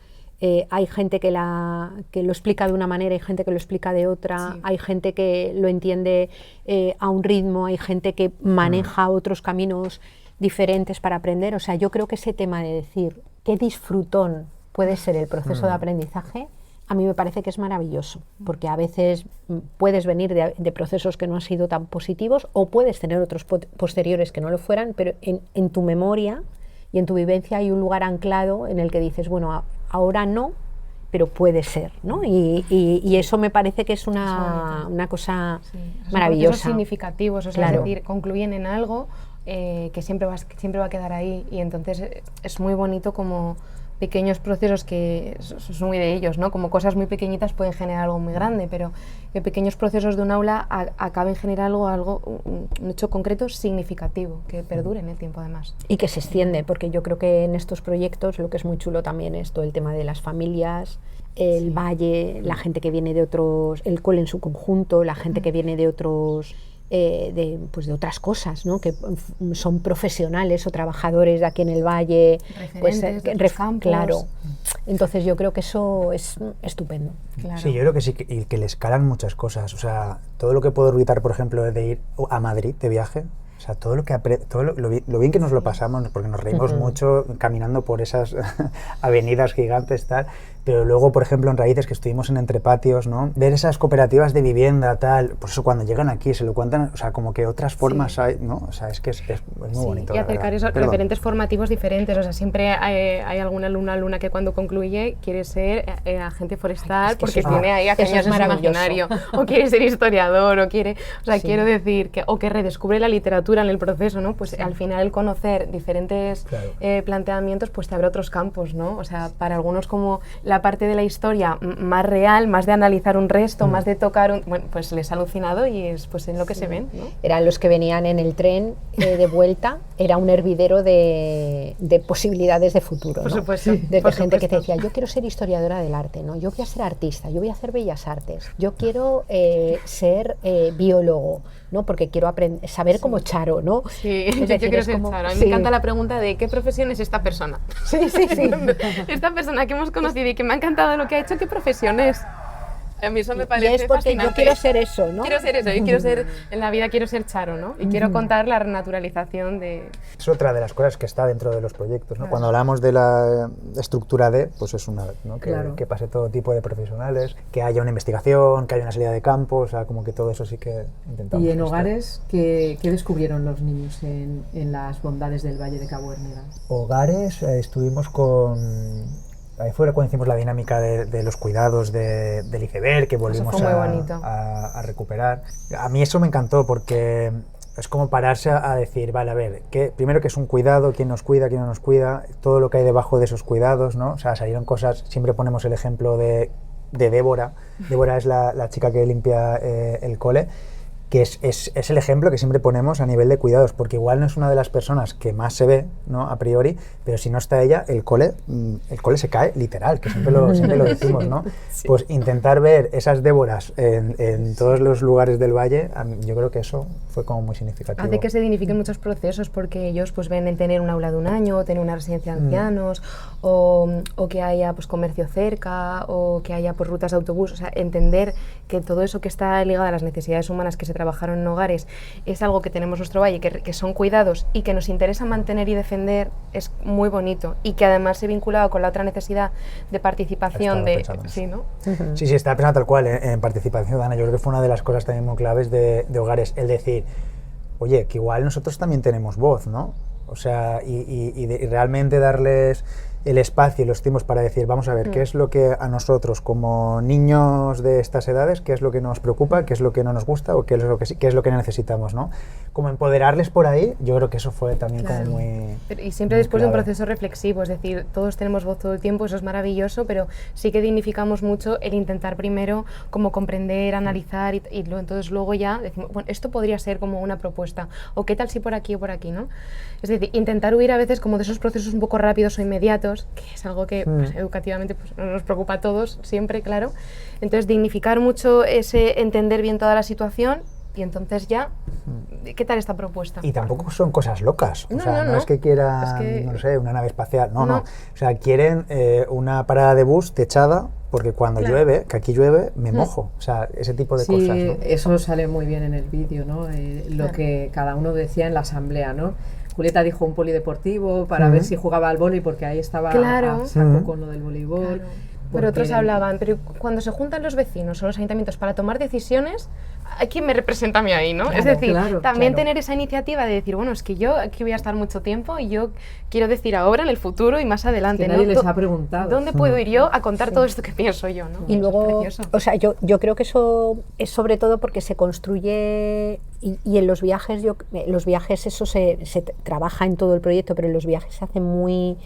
hay gente que lo explica de una manera, hay gente que lo explica de otra, hay gente que lo entiende a un ritmo, hay gente que maneja otros caminos diferentes para aprender. O sea, yo creo que ese tema de decir qué disfrutón puede ser el proceso de aprendizaje, a mí me parece que es maravilloso, porque a veces puedes venir de procesos que no han sido tan positivos o puedes tener otros posteriores que no lo fueran, pero en tu memoria y en tu vivencia hay un lugar anclado en el que dices, bueno, ahora no, pero puede ser, ¿no? Y eso me parece que es una cosa maravillosa. Son significativos, o sea, claro. Es decir, concluyen en algo que siempre va a quedar ahí, y entonces es muy bonito como pequeños procesos que son muy de ellos, ¿no? Como cosas muy pequeñitas pueden generar algo muy grande, pero que pequeños procesos de un aula acaben generando un hecho concreto significativo, que perdure en el tiempo además. Y que se extiende, porque yo creo que en estos proyectos lo que es muy chulo también es todo el tema de las familias, el valle, la gente que viene de otros, el cole en su conjunto, la gente que viene de otros... de otras cosas, ¿no? Que son profesionales o trabajadores de aquí en el valle, campos. Claro. Entonces yo creo que eso es estupendo. Claro. Sí, yo creo que sí, y que le escalan muchas cosas. O sea, todo lo que puedo orbitar, por ejemplo, de ir a Madrid de viaje, o sea, todo lo que lo bien que nos lo pasamos, porque nos reímos mucho caminando por esas avenidas gigantes, tal. Pero luego, por ejemplo, en Raíces, que estuvimos en Entrepatios, ¿no? Ver esas cooperativas de vivienda, tal, por eso cuando llegan aquí se lo cuentan, o sea, como que otras formas hay, ¿no? O sea, es que es muy bonito. Y acercar esos referentes formativos diferentes, o sea, siempre hay alguna alumna que cuando concluye quiere ser agente forestal, porque tiene ahí aquellos imaginario, o quiere ser historiador, o sea, quiero decir, o que redescubre la literatura en el proceso, ¿no? Pues al final el conocer diferentes planteamientos, pues te abre otros campos, ¿no? O sea, para algunos como la parte de la historia más real, más de analizar un resto, más de tocar bueno, pues les ha alucinado y es pues en lo que se ven, ¿no? Eran los que venían en el tren de vuelta, era un hervidero de posibilidades de futuro, por ¿no? Supuesto, desde gente que te decía, yo quiero ser historiadora del arte, ¿no? Yo voy a ser artista, yo voy a hacer bellas artes, yo quiero ser biólogo, ¿no? Porque quiero saber como Charo, ¿no? Sí, yo quiero ser Charo. A mí me encanta la pregunta de ¿qué profesión es esta persona? Sí. Esta persona que hemos conocido y que me ha encantado lo que ha hecho, ¿qué profesión es? A mí eso me parece y es porque fascinante. Yo quiero ser eso, ¿no? Quiero ser eso, y quiero ser, en la vida quiero ser Charo, ¿no? Y quiero contar la renaturalización de... Es otra de las cosas que está dentro de los proyectos, ¿no? Claro. Cuando hablamos de la estructura D, pues es una, ¿no? Que pase todo tipo de profesionales, que haya una investigación, que haya una salida de campo, o sea, como que todo eso sí que intentamos. ¿Y en Hogares qué descubrieron los niños en las bondades del Valle de Cabo Hernegas? Hogares, estuvimos con... Ahí fue cuando hicimos la dinámica de los cuidados del iceberg, que volvimos a recuperar. A mí eso me encantó porque es como pararse a decir, vale, a ver, primero que es un cuidado, quién nos cuida, quién no nos cuida, todo lo que hay debajo de esos cuidados, ¿no? O sea, salieron cosas, siempre ponemos el ejemplo de Débora. Débora es la chica que limpia el cole, que es el ejemplo que siempre ponemos a nivel de cuidados, porque igual no es una de las personas que más se ve, ¿no? A priori, pero si no está ella, el cole se cae literal, que siempre lo decimos, ¿no? Sí. Pues intentar ver esas Déboras en todos los lugares del valle, yo creo que eso fue como muy significativo. Hace que se dignifiquen muchos procesos, porque ellos pues ven el tener un aula de un año, o tener una residencia de ancianos, o que haya pues comercio cerca, o que haya pues rutas de autobús, o sea, entender que todo eso que está ligado a las necesidades humanas que se trabajaron en Hogares es algo que tenemos nuestro valle, que son cuidados y que nos interesa mantener y defender, es muy bonito, y que además se vinculado con la otra necesidad de participación de... Sí, ¿no? Sí, está pensando tal cual en participación ciudadana. Yo creo que fue una de las cosas también muy claves de Hogares, el decir, oye, que igual nosotros también tenemos voz, ¿no? O sea, y realmente darles el espacio y los tiempos para decir, vamos a ver, qué es lo que a nosotros como niños de estas edades, qué es lo que nos preocupa, qué es lo que no nos gusta o qué es lo que necesitamos, ¿no? Como empoderarles por ahí, yo creo que eso fue también como muy... Y siempre después de un proceso reflexivo, es decir, todos tenemos voz todo el tiempo, eso es maravilloso, pero sí que dignificamos mucho el intentar primero como comprender, analizar y entonces luego ya decimos, bueno, esto podría ser como una propuesta, o qué tal si por aquí o por aquí, ¿no? Es decir, intentar huir a veces como de esos procesos un poco rápidos o inmediatos, que es algo que pues, educativamente pues, nos preocupa a todos siempre, claro. Entonces dignificar mucho ese entender bien toda la situación y entonces ya, ¿qué tal esta propuesta? Y tampoco son cosas locas, o sea, no es que quieran, no sé, una nave espacial, no. O sea, quieren una parada de bus techada porque cuando llueve, que aquí llueve, me mojo, o sea, ese tipo de cosas, ¿no? Eso sale muy bien en el vídeo, ¿no? Lo que cada uno decía en la asamblea, ¿no? Julieta dijo un polideportivo para ver si jugaba al vóley porque ahí estaba a saco con lo del voleibol. Pero otros hablaban, pero cuando se juntan los vecinos o los ayuntamientos para tomar decisiones, ¿a quién me representa a mí ahí, no? Claro, es decir, también claro. tener esa iniciativa de decir, bueno, es que yo aquí voy a estar mucho tiempo y yo quiero decir ahora, en el futuro y más adelante, Que nadie ¿no? les ha preguntado. ¿Dónde puedo ir yo a contar todo esto que pienso yo, no? Y luego, Precioso. o sea, yo creo que eso es sobre todo porque se construye y en los viajes, eso se trabaja en todo el proyecto, pero en los viajes se hace muy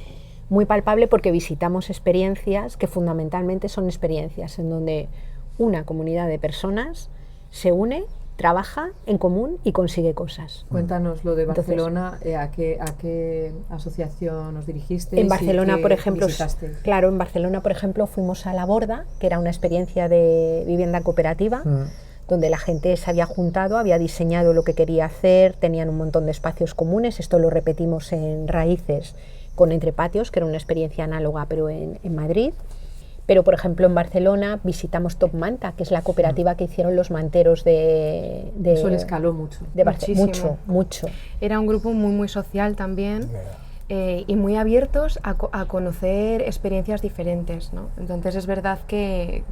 palpable porque visitamos experiencias que fundamentalmente son experiencias en donde una comunidad de personas se une, trabaja en común y consigue cosas. Cuéntanos lo de Barcelona. Entonces, ¿a qué asociación os dirigisteis? En Barcelona, por ejemplo, visitasteis? claro, en Barcelona, por ejemplo, fuimos a La Borda, que era una experiencia de vivienda cooperativa, donde la gente se había juntado, había diseñado lo que quería hacer, tenían un montón de espacios comunes. Esto lo repetimos en Raíces con Entrepatios, que era una experiencia análoga, pero en Madrid. Pero, por ejemplo, en Barcelona visitamos Top Manta, que es la cooperativa que hicieron los manteros de Eso le escaló mucho. de Barcelona. Mucho. Era un grupo muy social también. Y muy abiertos a conocer experiencias diferentes, ¿no? Entonces es verdad que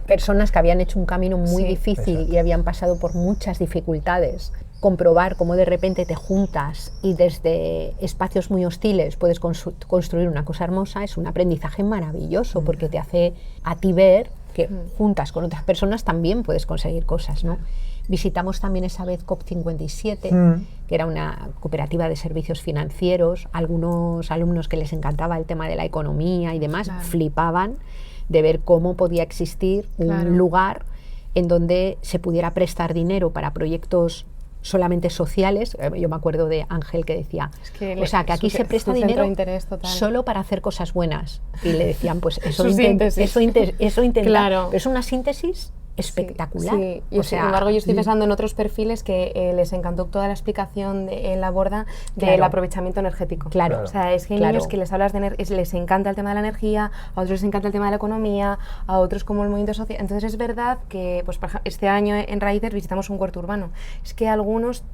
personas que habían hecho un camino muy difícil, exacto, y habían pasado por muchas dificultades, comprobar cómo de repente te juntas y desde espacios muy hostiles puedes construir una cosa hermosa, es un aprendizaje maravilloso, porque te hace a ti ver que juntas con otras personas también puedes conseguir cosas, ¿no? Visitamos también esa vez COP57, que era una cooperativa de servicios financieros. Algunos alumnos que les encantaba el tema de la economía y demás, flipaban de ver cómo podía existir un lugar en donde se pudiera prestar dinero para proyectos solamente sociales. Yo me acuerdo de Ángel que decía, o sea, que aquí se presta dinero solo para hacer cosas buenas. Y le decían, pues eso intenta. Claro. Pero es una síntesis espectacular. Sí. Y sin embargo yo estoy pensando en otros perfiles que les encantó toda la explicación en La Borda del aprovechamiento energético. Claro. O sea, es que hay niños que les hablas les encanta el tema de la energía, a otros les encanta el tema de la economía, a otros como el movimiento social. Entonces es verdad que pues, este año en Raíces visitamos un huerto urbano. Es que a algunos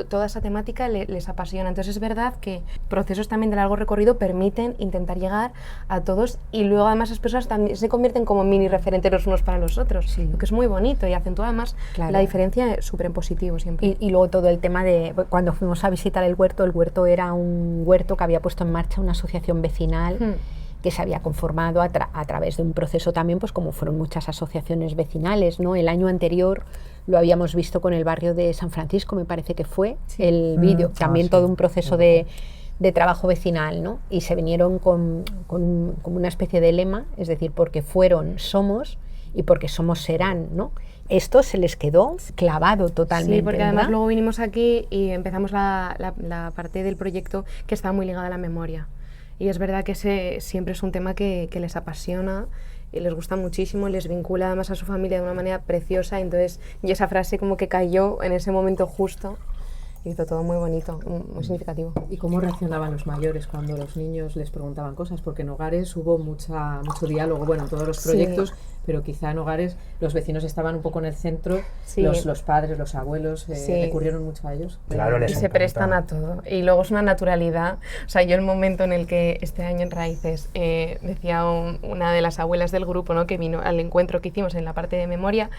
toda esa temática les apasiona. Entonces es verdad que procesos también de largo recorrido permiten intentar llegar a todos, y luego además esas personas también se convierten como mini referentes los unos para los otros, lo que es muy bonito y acentúa además la diferencia súper en positivo siempre. Y luego todo el tema de cuando fuimos a visitar el huerto era un huerto que había puesto en marcha una asociación vecinal que se había conformado a través de un proceso también, pues como fueron muchas asociaciones vecinales, ¿no? El año anterior lo habíamos visto con el barrio de San Francisco, me parece que fue el vídeo, también todo un proceso de trabajo vecinal, ¿no? Y se vinieron con una especie de lema, es decir, porque fueron, somos, y porque somos, serán, ¿no? Esto se les quedó clavado totalmente. Sí, porque además luego vinimos aquí y empezamos la parte del proyecto que está muy ligada a la memoria. Y es verdad que ese siempre es un tema que les apasiona y les gusta muchísimo, les vincula además a su familia de una manera preciosa. Entonces, y esa frase como que cayó en ese momento justo. Hizo todo muy bonito, muy significativo. ¿Y cómo reaccionaban los mayores cuando los niños les preguntaban cosas? Porque en hogares hubo mucho diálogo, bueno, en todos los proyectos, pero quizá en hogares los vecinos estaban un poco en el centro, los padres, los abuelos, recurrieron mucho a ellos. Claro, les y se prestan a todo. Y luego es una naturalidad. O sea, yo el momento en el que este año en Raíces decía una de las abuelas del grupo, ¿no?, que vino al encuentro que hicimos en la parte de memoria,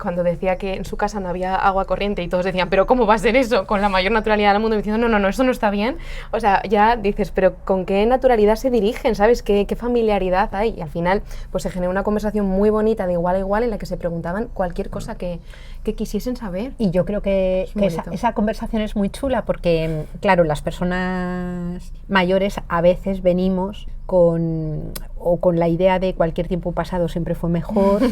cuando decía que en su casa no había agua corriente y todos decían, pero ¿cómo va a ser eso? Con la mayor naturalidad del mundo, diciendo, no, eso no está bien. O sea, ya dices, pero ¿con qué naturalidad se dirigen? ¿Sabes? ¿Qué familiaridad hay? Y al final pues se generó una conversación muy bonita de igual a igual en la que se preguntaban cualquier cosa que quisiesen saber. Y yo creo que esa conversación es muy chula porque, claro, las personas mayores a veces venimos con la idea de cualquier tiempo pasado siempre fue mejor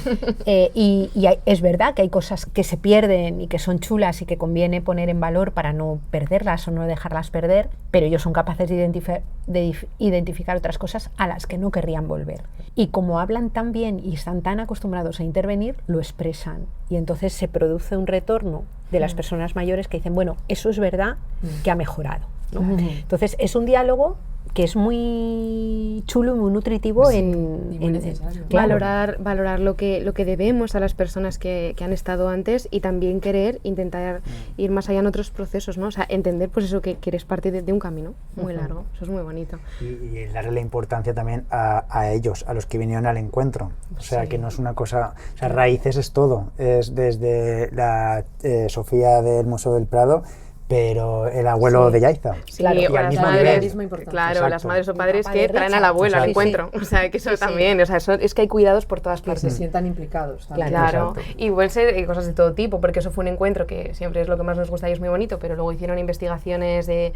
y es verdad que hay cosas que se pierden y que son chulas y que conviene poner en valor para no perderlas o no dejarlas perder, pero ellos son capaces de identificar otras cosas a las que no querrían volver. Y como hablan tan bien y están tan acostumbrados a intervenir, lo expresan. Y entonces se produce un retorno de las personas mayores que dicen, bueno, eso es verdad que ha mejorado, ¿no? Entonces es un diálogo que es muy chulo y muy nutritivo y muy necesario. claro. Valorar lo que debemos a las personas que han estado antes y también querer intentar ir más allá en otros procesos, ¿no? O sea, entender pues eso, que eres parte de un camino muy largo, eso es muy bonito. Y darle la importancia también a ellos, a los que vinieron al encuentro. O sea, que no es una cosa... O sea, raíces es todo. Es desde la Sofía del Museo del Prado, pero el abuelo de Yaiza. Sí, Claro, o y las al mismo madres, nivel. claro, Exacto. las madres o Mi padres papá que de traen Richa. al abuelo al Sí, encuentro. sí. O sea, que eso Sí, sí. también, o sea, es que hay cuidados por todas Que se partes. sientan implicados también. Claro, Exacto. y pueden ser cosas de todo tipo, porque eso fue un encuentro que siempre es lo que más nos gusta y es muy bonito, pero luego hicieron investigaciones de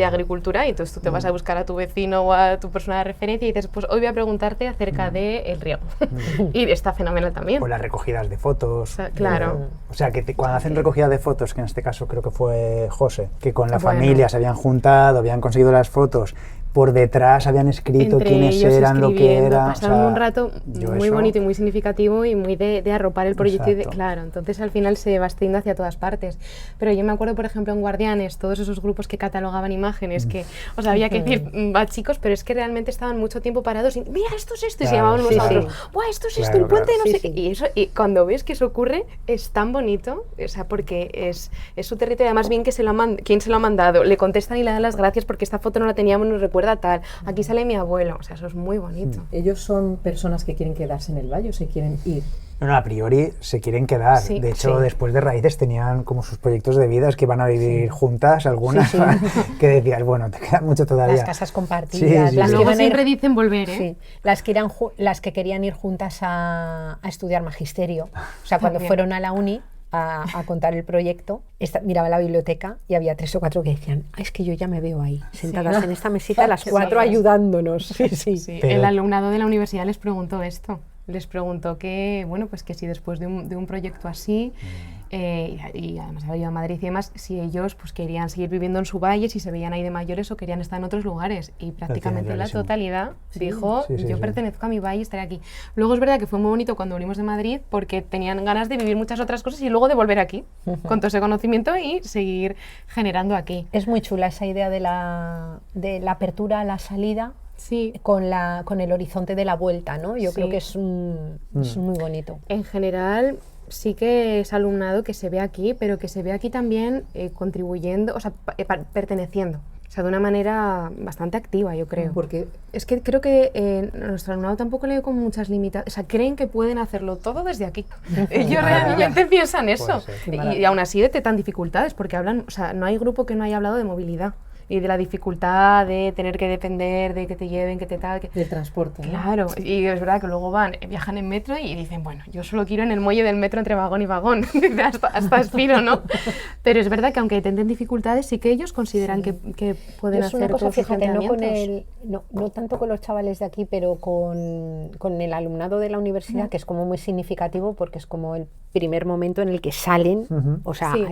agricultura y entonces tú te vas a buscar a tu vecino o a tu persona de referencia y dices, pues hoy voy a preguntarte acerca del riego. Y está fenomenal también. O las recogidas de fotos. O sea, claro. O sea, que cuando hacen recogida de fotos, que en este caso creo que fue José, que con la Bueno. familia se habían juntado, habían conseguido las fotos, por detrás habían escrito Entre quiénes ellos eran, lo que escribiendo, era. pasaron o sea, un rato yo muy eso- bonito y muy significativo y muy de arropar el proyecto. Exacto. Claro, entonces al final se va extendiendo hacia todas partes. Pero yo me acuerdo, por ejemplo, en Guardianes, todos esos grupos que catalogaban imágenes, que, o sea, había que decir, va chicos, pero es que realmente estaban mucho tiempo parados y, mira, esto es esto, y se Claro, llamaban unos sí, a otros, sí. ¡buah, esto es Claro, esto, el puente claro. de no Sí, sé sí. qué! Y, eso, y cuando ves que eso ocurre, es tan bonito, o sea, porque es su territorio, además bien que quién se lo ha mandado, le contestan y le dan las gracias porque esta foto no la teníamos, nos recuerda a tal, aquí sale mi abuelo, o sea, eso es muy bonito. ¿Ellos son personas que quieren quedarse en el valle o se quieren ir? No, a priori se quieren quedar. Sí, de hecho, sí. después de Raíces tenían como sus proyectos de vida, es que van a vivir juntas, algunas, Sí, sí. que decías, bueno, te queda mucho todavía. Las casas compartidas, Sí, sí, las sí. que Luego van a ir- siempre dicen volver, ¿eh? Sí, las que querían ir juntas a estudiar magisterio. O sea, cuando También. fueron a la uni a contar el proyecto, miraba la biblioteca y había 3 o 4 que decían, es que yo ya me veo ahí, sentadas en esta mesita, las Qué 4 majas. ayudándonos. Sí, sí. Sí, Pero- el alumnado de la universidad les preguntó esto. Les preguntó que, bueno, pues que si después de un proyecto así, y además había ido a Madrid y demás, si ellos pues querían seguir viviendo en su valle, si se veían ahí de mayores o querían estar en otros lugares. Y prácticamente la clarísimo. totalidad dijo, Sí, sí, yo sí. pertenezco a mi valle y estaré aquí. Luego es verdad que fue muy bonito cuando volvimos de Madrid porque tenían ganas de vivir muchas otras cosas y luego de volver aquí, con todo ese conocimiento y seguir generando aquí. Es muy chula esa idea de la apertura a la salida Sí. con el horizonte de la vuelta, ¿no? Yo Sí. creo que es muy bonito. En general, sí que es alumnado que se ve aquí, pero que se ve aquí también contribuyendo, o sea, perteneciendo. O sea, de una manera bastante activa, yo creo. Porque Es que creo que nuestro alumnado tampoco le ve con muchas limitaciones. O sea, creen que pueden hacerlo todo desde aquí. Ellos realmente piensan eso. ser. Qué Y maravilla. aún así detectan dificultades, porque hablan, o sea, no hay grupo que no haya hablado de movilidad y de la dificultad de tener que depender de que te lleven, que te tal, que... del transporte, ¿no? Claro, y es verdad que luego viajan en metro y dicen, bueno, yo solo quiero en el muelle del metro entre vagón y vagón, hasta aspiro, ¿no? Pero es verdad que aunque tendrán dificultades, sí que ellos consideran que pueden Es una hacer cosa, todos sus fíjate, planteamientos. no tanto con los chavales de aquí, pero con el alumnado de la universidad, que es como muy significativo porque es como el primer momento en el que salen, o sea, Sí.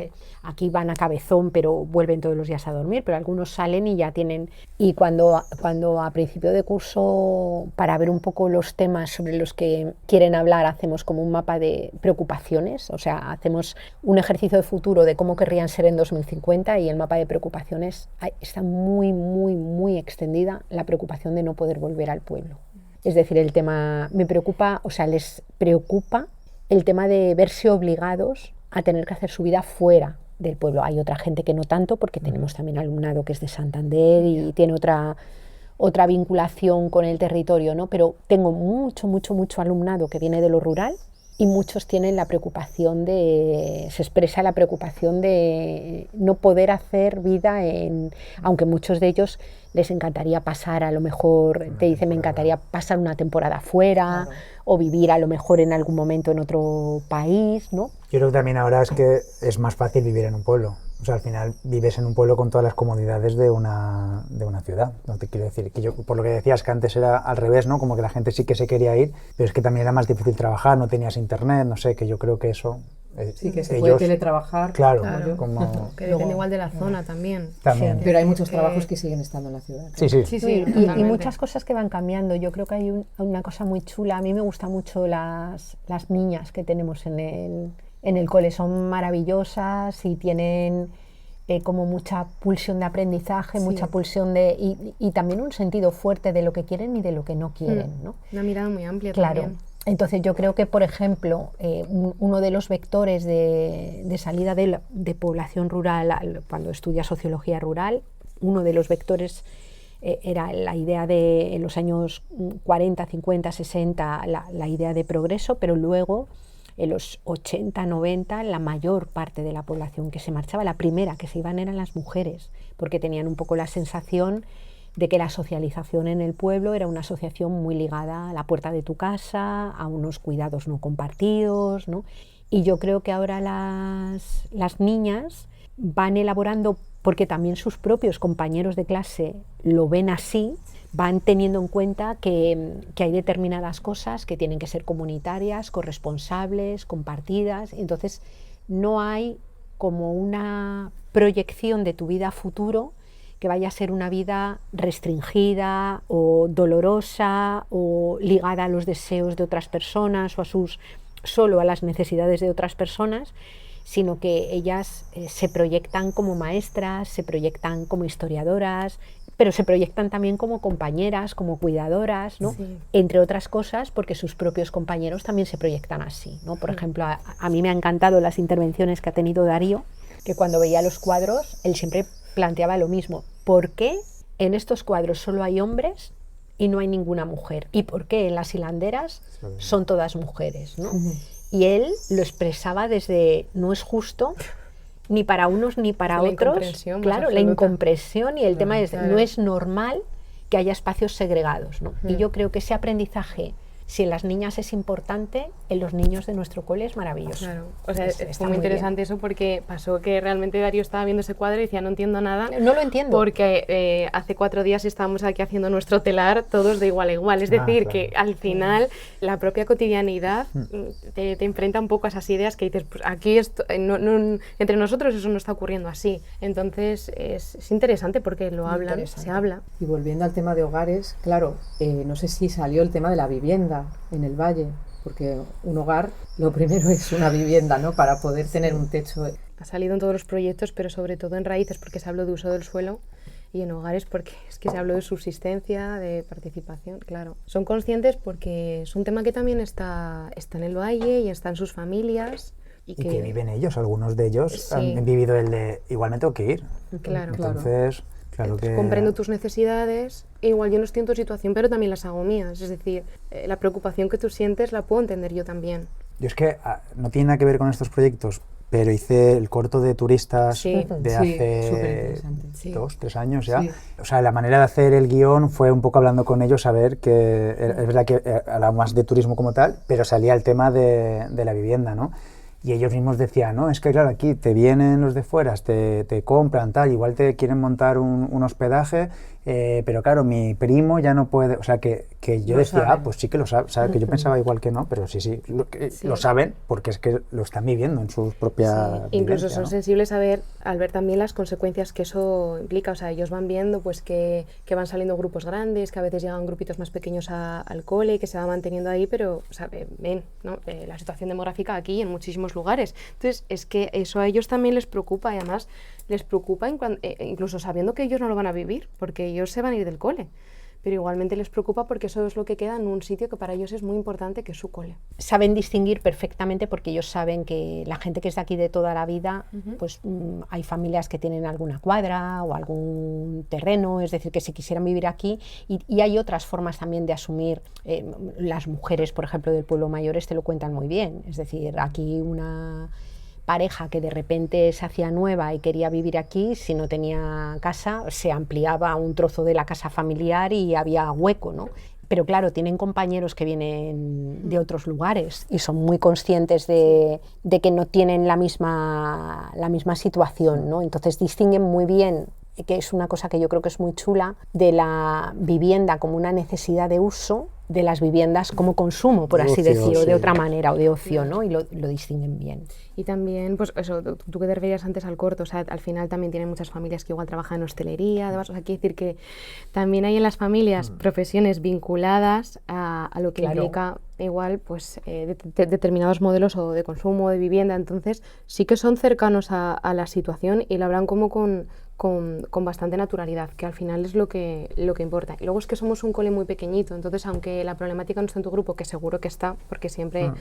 aquí van a cabezón, pero vuelven todos los días a dormir, pero algunos salen y ya tienen... Y cuando a principio de curso, para ver un poco los temas sobre los que quieren hablar, hacemos como un mapa de preocupaciones, o sea, hacemos un ejercicio de futuro de cómo querrían ser en 2050 y el mapa de preocupaciones está muy, muy, muy extendida la preocupación de no poder volver al pueblo. Es decir, el tema me preocupa, o sea, les preocupa el tema de verse obligados a tener que hacer su vida fuera del pueblo. Hay otra gente que no tanto, porque tenemos también alumnado que es de Santander y tiene otra vinculación con el territorio, ¿no? Pero tengo mucho alumnado que viene de lo rural y muchos tienen la preocupación se expresa la preocupación de no poder hacer vida aunque muchos de ellos les encantaría pasar, a lo mejor te dicen, me encantaría pasar una temporada fuera, o vivir a lo mejor en algún momento en otro país, ¿no? Yo creo que también ahora es que es más fácil vivir en un pueblo. O sea, al final vives en un pueblo con todas las comodidades de una ciudad. No te quiero decir que yo, por lo que decías que antes era al revés, ¿no? Como que la gente sí que se quería ir, pero es que también era más difícil trabajar, no tenías internet, no sé, que yo creo que eso... Sí, que se ellos- puede teletrabajar. Claro, Claro. como... Que depende igual de la zona también. También. Pero hay muchos trabajos que siguen estando en la ciudad. Sí, sí. Sí, Y sí, totalmente. muchas cosas que van cambiando. Yo creo que hay una cosa muy chula. A mí me gustan mucho las niñas que tenemos en el cole. Son maravillosas y tienen como mucha pulsión de aprendizaje, mucha pulsión de... Y también un sentido fuerte de lo que quieren y de lo que no quieren, ¿no? Una mirada muy amplia claro. también. Entonces yo creo que, por ejemplo, uno de los vectores de salida de población rural, cuando estudia sociología rural, uno de los vectores era la idea de, en los años 40, 50, 60, la idea de progreso, pero luego en los 80, 90, la mayor parte de la población que se marchaba, la primera que se iban eran las mujeres, porque tenían un poco la sensación de que la socialización en el pueblo era una asociación muy ligada a la puerta de tu casa, a unos cuidados no compartidos, ¿no? Y yo creo que ahora las niñas van elaborando, porque también sus propios compañeros de clase lo ven así, van teniendo en cuenta que hay determinadas cosas que tienen que ser comunitarias, corresponsables, compartidas. Entonces no hay como una proyección de tu vida a futuro que vaya a ser una vida restringida o dolorosa o ligada a los deseos de otras personas o solo a las necesidades de otras personas, sino que ellas se proyectan como maestras, se proyectan como historiadoras, pero se proyectan también como compañeras, como cuidadoras, ¿no? Sí. Entre otras cosas, porque sus propios compañeros también se proyectan así, ¿no? Por ejemplo, a mí me han encantado las intervenciones que ha tenido Darío, que cuando veía los cuadros, él siempre planteaba lo mismo. ¿Por qué en estos cuadros solo hay hombres y no hay ninguna mujer? ¿Y por qué en las hilanderas son todas mujeres, ¿no? Y él lo expresaba desde no es justo ni para unos ni para otros. Claro, la incomprensión y el tema es no es normal que haya espacios segregados, ¿no? Y yo creo que ese aprendizaje, si en las niñas es importante, en los niños de nuestro cole es maravilloso. Claro, o sea, fue muy interesante eso porque pasó que realmente Darío estaba viendo ese cuadro y decía, no entiendo nada. No lo entiendo. Porque hace 4 días estábamos aquí haciendo nuestro telar todos de igual a igual. Es decir, claro, que al final la propia cotidianidad te enfrenta un poco a esas ideas que dices, pues aquí entre nosotros eso no está ocurriendo así. Entonces es interesante porque lo hablan, se habla. Y volviendo al tema de hogares, claro, no sé si salió el tema de la vivienda en el valle, porque un hogar, lo primero es una vivienda, ¿no? Para poder tener un techo. Ha salido en todos los proyectos, pero sobre todo en raíces, porque se habló de uso del suelo, y en hogares porque es que se habló de subsistencia, de participación, claro. Son conscientes porque es un tema que también está en el valle y está en sus familias. Y que viven ellos, algunos de ellos han vivido el de igual me tengo que ir. Claro. Entonces... Claro que... Comprendo tus necesidades, igual yo no estoy en tu situación, pero también las hago mías. Es decir, la preocupación que tú sientes la puedo entender yo también. Yo es que no tiene nada que ver con estos proyectos, pero hice el corto de turistas de hace 2, 3 años ya. Sí. O sea, la manera de hacer el guión fue un poco hablando con ellos, a ver que es verdad que hablaba más de turismo como tal, pero salía el tema de la vivienda, ¿no? Y ellos mismos decían, no, es que claro, aquí te vienen los de fuera, te compran, tal, igual te quieren montar un hospedaje, pero claro, mi primo ya no puede, o sea, que yo decía, pues sí que lo saben, o sea, que yo pensaba igual que no, pero sí, lo saben, porque es que lo están viviendo en sus propias incluso son sensibles al ver también las consecuencias que eso implica, o sea, ellos van viendo pues que van saliendo grupos grandes, que a veces llegan grupitos más pequeños al cole, que se va manteniendo ahí, pero, o sea, ven, ¿no? La situación demográfica aquí en muchísimos lugares. Entonces, es que eso a ellos también les preocupa y además les preocupa incluso sabiendo que ellos no lo van a vivir, porque ellos se van a ir del cole. Pero igualmente les preocupa porque eso es lo que queda en un sitio que para ellos es muy importante, que es su cole. Saben distinguir perfectamente porque ellos saben que la gente que es de aquí de toda la vida, pues hay familias que tienen alguna cuadra o algún terreno, es decir, que si quisieran vivir aquí, y hay otras formas también de asumir. Las mujeres, por ejemplo, del pueblo mayores te lo cuentan muy bien, es decir, aquí una pareja que de repente se hacía nueva y quería vivir aquí, si no tenía casa, se ampliaba un trozo de la casa familiar y había hueco, ¿no? Pero claro, tienen compañeros que vienen de otros lugares y son muy conscientes de que no tienen la misma situación, ¿no? Entonces distinguen muy bien que es una cosa que yo creo que es muy chula, de la vivienda como una necesidad de uso, de las viviendas como consumo, por así decirlo, de otra manera, o de ocio, ¿no? Y lo distinguen bien. Y también, pues eso, tú que te referías antes al corto, o sea, al final también tienen muchas familias que igual trabajan en hostelería, además, o sea, quiere decir que también hay en las familias profesiones vinculadas a lo que implica igual, pues, determinados modelos o de consumo, de vivienda, entonces sí que son cercanos a la situación y lo hablan como con bastante naturalidad, que al final es lo que importa. Y luego es que somos un cole muy pequeñito, entonces aunque la problemática no está en tu grupo, que seguro que está, porque siempre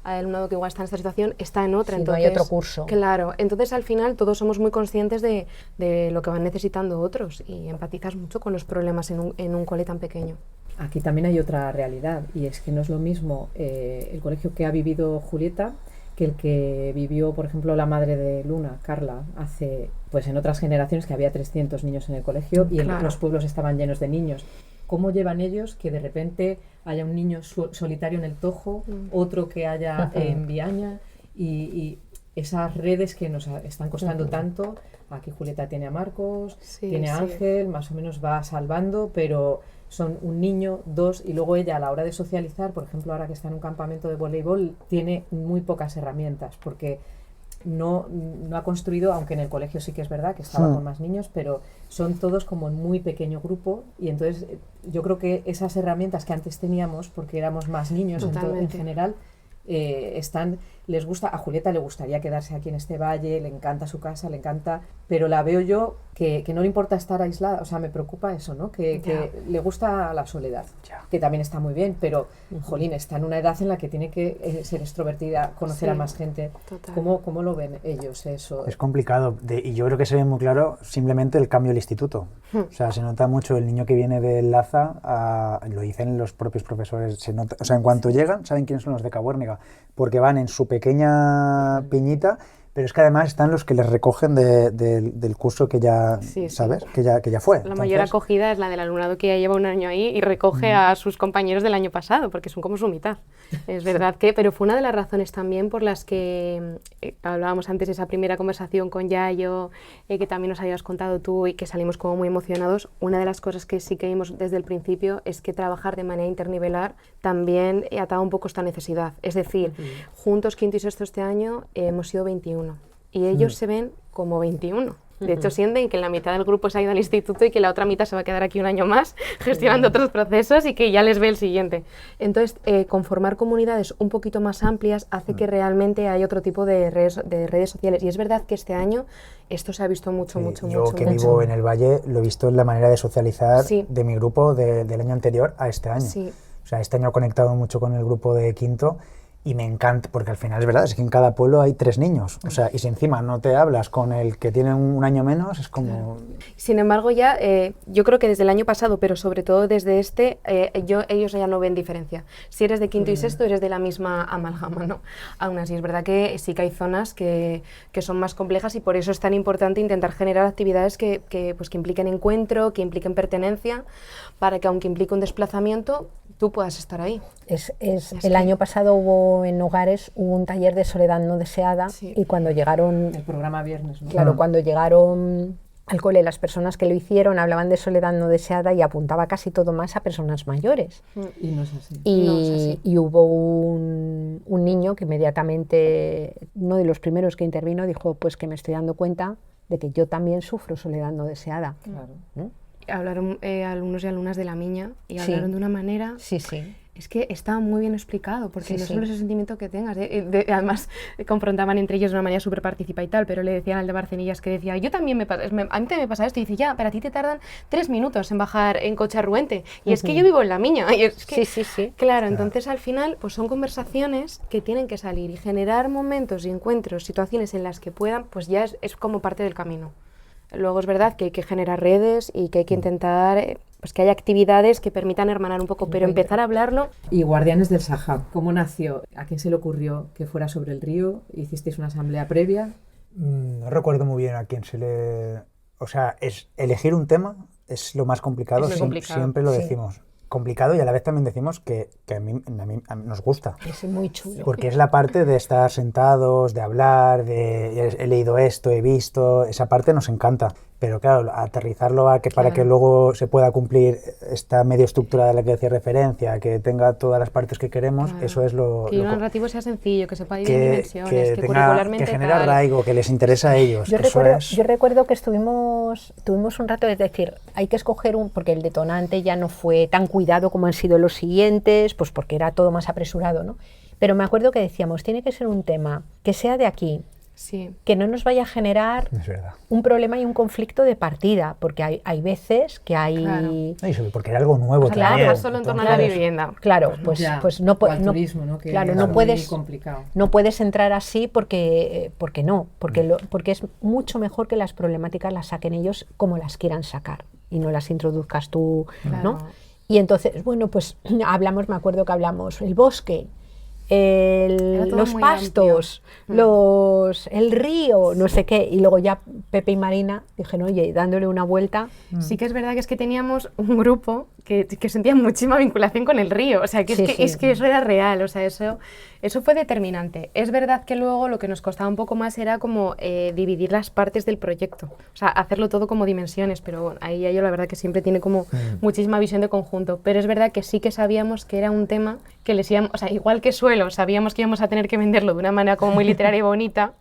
hay alumnado que igual está en esta situación, está en otra. Sí, entonces, no hay otro curso. Claro, entonces al final todos somos muy conscientes de lo que van necesitando otros y empatizas mucho con los problemas en un cole tan pequeño. Aquí también hay otra realidad y es que no es lo mismo el colegio que ha vivido Julieta que el que vivió, por ejemplo, la madre de Luna, Carla, hace, pues en otras generaciones que había 300 niños en el colegio y los pueblos estaban llenos de niños. ¿Cómo llevan ellos que de repente haya un niño solitario en el Tojo, otro que haya en Viaña y esas redes que nos están costando tanto? Aquí Julieta tiene a Marcos, tiene a Ángel, más o menos va salvando, pero son un niño, dos, y luego ella a la hora de socializar, por ejemplo, ahora que está en un campamento de voleibol, tiene muy pocas herramientas, porque no ha construido, aunque en el colegio sí que es verdad que estaba con más niños, pero son todos como en muy pequeño grupo, y entonces yo creo que esas herramientas que antes teníamos, porque éramos más niños en general, les gusta. A Julieta le gustaría quedarse aquí en este valle, le encanta su casa, le encanta, pero la veo yo que no le importa estar aislada, o sea, me preocupa eso, ¿no? Que le gusta la soledad, que también está muy bien, pero, jolín, está en una edad en la que tiene que ser extrovertida, conocer a más gente. ¿Cómo lo ven ellos eso? Es complicado, y yo creo que se ve muy claro simplemente el cambio del instituto. O sea, se nota mucho el niño que viene del Laza, lo dicen los propios profesores, se nota, o sea, en cuanto llegan, saben quiénes son los de Cabuérniga, porque van en su pequeña piñita, pero es que además están los que les recogen del curso que ya, ¿sabes? Que ya fue. La mayor acogida es la del alumnado que ya lleva un año ahí y recoge a sus compañeros del año pasado, porque son como su mitad. Es verdad que, pero fue una de las razones también por las que hablábamos antes de esa primera conversación con Yayo, que también nos habías contado tú y que salimos como muy emocionados. Una de las cosas que sí que vimos desde el principio es que trabajar de manera internivelar también ataba un poco esta necesidad. Es decir, juntos quinto y sexto este año hemos sido 21 y ellos se ven como 21. De hecho, sienten que la mitad del grupo se ha ido al instituto y que la otra mitad se va a quedar aquí un año más gestionando otros procesos y que ya les ve el siguiente. Entonces, conformar comunidades un poquito más amplias hace que realmente haya otro tipo de redes sociales. Y es verdad que este año esto se ha visto mucho. Yo que vivo en el Valle lo he visto en la manera de socializar de mi grupo del año anterior a este año. O sea, este año he conectado mucho con el grupo de quinto. Y me encanta, porque al final es verdad, es que en cada pueblo hay 3 niños. O sea, y si encima no te hablas con el que tiene un año menos, es como... Sin embargo, ya yo creo que desde el año pasado, pero sobre todo desde ellos ya no ven diferencia. Si eres de quinto y sexto, eres de la misma amalgama, ¿no? Aún así, es verdad que sí que hay zonas que son más complejas y por eso es tan importante intentar generar actividades que impliquen encuentro, que impliquen pertenencia, para que aunque implique un desplazamiento, tú puedas estar ahí. El año pasado hubo en Hogares un taller de soledad no deseada y cuando llegaron... El programa viernes, ¿no? Claro, cuando llegaron al cole las personas que lo hicieron hablaban de soledad no deseada y apuntaba casi todo más a personas mayores. Y no es así. Y hubo un niño que inmediatamente, uno de los primeros que intervino, dijo pues que me estoy dando cuenta de que yo también sufro soledad no deseada. Claro. ¿No? Hablaron alumnos y alumnas de La Miña y hablaron de una manera... Es que estaba muy bien explicado, porque no solo ese sentimiento que tengas, además confrontaban entre ellos de una manera súper participativa y tal, pero le decían al de Barcenillas que decía, yo también a mí también me pasa esto, y dice, ya, pero a ti te tardan 3 minutos en bajar en coche a Ruente, y es que yo vivo en La Miña, y es que, claro, entonces al final pues son conversaciones que tienen que salir y generar momentos y encuentros, situaciones en las que puedan, pues ya es como parte del camino. Luego es verdad que hay que generar redes y que hay que intentar pues que haya actividades que permitan hermanar un poco, pero empezar a hablarlo. Y Guardianes del Sahab, ¿cómo nació? ¿A quién se le ocurrió que fuera sobre el río? ¿Hicisteis una asamblea previa? No recuerdo muy bien a quién se le... O sea, elegir un tema es lo más complicado, siempre lo decimos. Complicado y a la vez también decimos que a mí nos gusta. Es muy chulo. Porque es la parte de estar sentados, de hablar, he leído esto, he visto, esa parte nos encanta. pero claro, aterrizarlo a que para que luego se pueda cumplir esta medio estructura de la que hacía referencia, que tenga todas las partes que queremos, eso es lo... Que el narrativo sea sencillo, que se pueda dividir en dimensiones, que curricularmente que genere arraigo, que les interesa a ellos. Yo recuerdo que tuvimos un rato, es decir, hay que escoger porque el detonante ya no fue tan cuidado como han sido los siguientes, pues porque era todo más apresurado, ¿no? Pero me acuerdo que decíamos, tiene que ser un tema que sea de aquí, que no nos vaya a generar un problema y un conflicto de partida, porque hay veces que hay... Claro. Porque era algo nuevo también. No solo en torno a la vivienda. Claro, pues no turismo, ¿no? Que claro, no puedes entrar así porque es mucho mejor que las problemáticas las saquen ellos como las quieran sacar y no las introduzcas tú, ¿no? Y entonces, bueno, pues me acuerdo que hablamos el bosque, los pastos, el río, no sé qué, y luego ya Pepe y Marina dijeron, oye, dándole una vuelta. Sí que es verdad que es que teníamos un grupo que sentía muchísima vinculación con el río, o sea, que es que eso era real, o sea, eso fue determinante. Es verdad que luego lo que nos costaba un poco más era como dividir las partes del proyecto, o sea, hacerlo todo como dimensiones, pero bueno, ahí yo la verdad que siempre tiene como muchísima visión de conjunto, pero es verdad que sí que sabíamos que era un tema que les íbamos, o sea, igual que suelo, sabíamos que íbamos a tener que venderlo de una manera como muy literaria y bonita,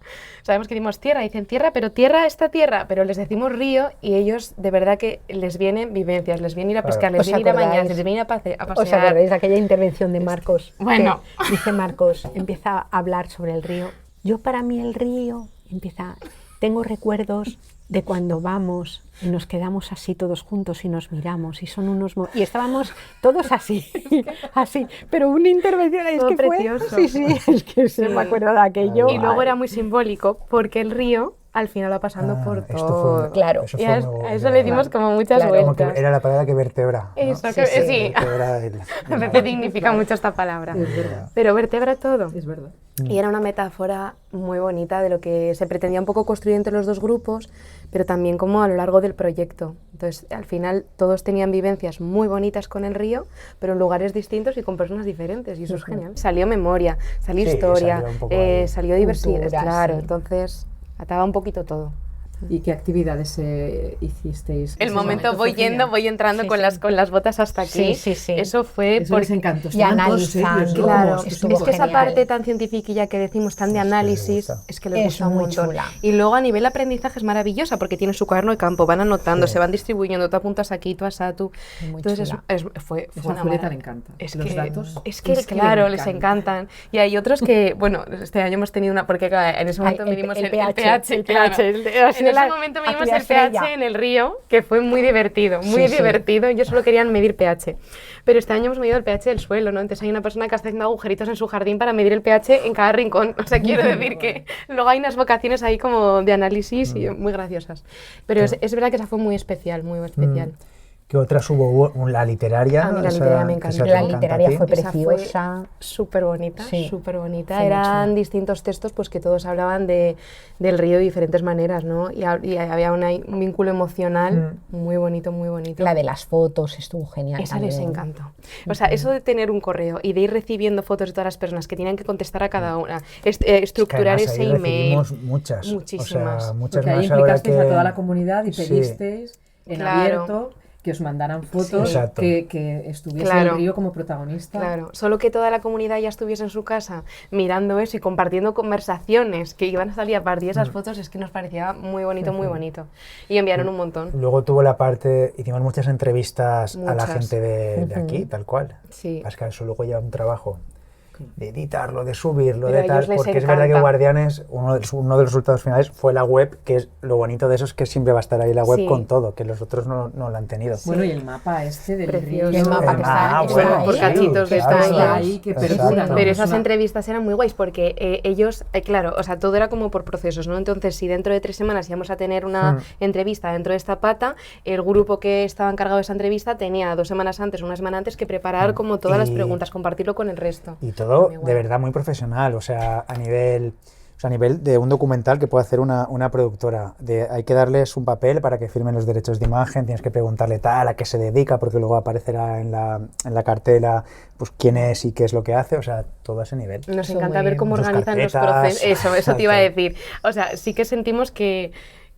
sabemos que decimos tierra, dicen tierra, pero les decimos río y ellos de verdad que les vienen vivencias, les viene ir a pescar, les viene ir a bañarse, les viene ir a pasear. ¿Os acordáis de aquella intervención de Marcos? Bueno. Dice Marcos, empieza a hablar sobre el río. Yo para mí el río, tengo recuerdos de cuando vamos y nos quedamos así todos juntos y nos miramos y son y estábamos todos así, pero una intervención es que precioso. Fue, es que se me acuerdo de aquello. Y luego era muy simbólico porque el río al final va pasando por todo. Claro. Y a eso le dimos como muchas vueltas. Como que era la palabra que vertebra, ¿no? Eso, sí. A veces dignifica mucho esta palabra. Pero vertebra todo. Es verdad. Y era una metáfora muy bonita de lo que se pretendía un poco construir entre los dos grupos, pero también como a lo largo del proyecto. Entonces, al final, todos tenían vivencias muy bonitas con el río, pero en lugares distintos y con personas diferentes, y eso es genial. Salió memoria, salió historia, salió diversidad, claro, entonces ataba un poquito todo. ¿Y qué actividades hicisteis? El momento voy entrando con las botas hasta aquí. Sí. Eso fue eso les encantó. Y analizando. Claro, es que esa parte tan científica que decimos, tan de análisis, es que les gusta mucho. Y luego a nivel aprendizaje es maravillosa porque tiene su cuaderno de campo, van anotando, se van distribuyendo, tú apuntas aquí, tú asá, tú. Entonces fue una Julieta le encanta. Los datos. Es que claro, les encantan. Y hay otros que, bueno, este año hemos tenido una, porque en ese momento medimos el pH. En ese momento medimos el pH en el río, que fue muy divertido, divertido. Yo solo quería medir pH. Pero este año hemos medido el pH del suelo, ¿no? Entonces hay una persona que está haciendo agujeritos en su jardín para medir el pH en cada rincón. O sea, quiero decir que luego hay unas vocaciones ahí como de análisis y muy graciosas. Pero es verdad que esa fue muy especial, muy especial. ¿Qué otras hubo? La literaria. A mí la literaria me encantó. La literaria fue preciosa. Súper bonita, súper bonita. Eran distintos textos pues que todos hablaban del río de diferentes maneras, ¿no? Y había un vínculo emocional muy bonito, muy bonito. La de las fotos estuvo genial. Esa les encantó. O sea, eso de tener un correo y de ir recibiendo fotos de todas las personas que tienen que contestar a cada una, estructurar es que ese email. Muchísimas. Muchísimas. O sea, muchas porque ahí más implicasteis ahora que... a toda la comunidad y pedisteis en abierto que os mandaran fotos que estuviese el río como protagonista. Claro, solo que toda la comunidad ya estuviese en su casa mirando eso y compartiendo conversaciones que iban a salir a partir de esas fotos, es que nos parecía muy bonito, muy bonito. Y enviaron un montón. Luego tuvo la parte, hicimos muchas entrevistas a la gente de aquí, tal cual. Sí. Es que eso luego lleva un trabajo de editarlo, de subirlo, pero de tal, porque es verdad que Guardianes, uno de los resultados finales fue la web, que es lo bonito de eso es que siempre va a estar ahí la web con todo, que los otros no lo han tenido. Bueno, y el mapa del precioso. río. El mapa que está por cachitos de ahí, que perdura, ¿no? Pero esas entrevistas eran muy guays porque ellos, claro, o sea, todo era como por procesos, ¿no? Entonces, si dentro de 3 semanas íbamos a tener una entrevista dentro de esta pata, el grupo que estaba encargado de esa entrevista tenía 2 semanas antes, una semana antes, que preparar como todas las preguntas, compartirlo con el resto. Y todo de verdad muy profesional, o sea, a nivel de un documental que puede hacer una productora. Hay que darles un papel para que firmen los derechos de imagen, tienes que preguntarle tal, a qué se dedica, porque luego aparecerá en la cartela pues quién es y qué es lo que hace, o sea, todo a ese nivel. Nos encanta ver cómo organizan los procesos. Eso te iba a decir. O sea, sí que sentimos que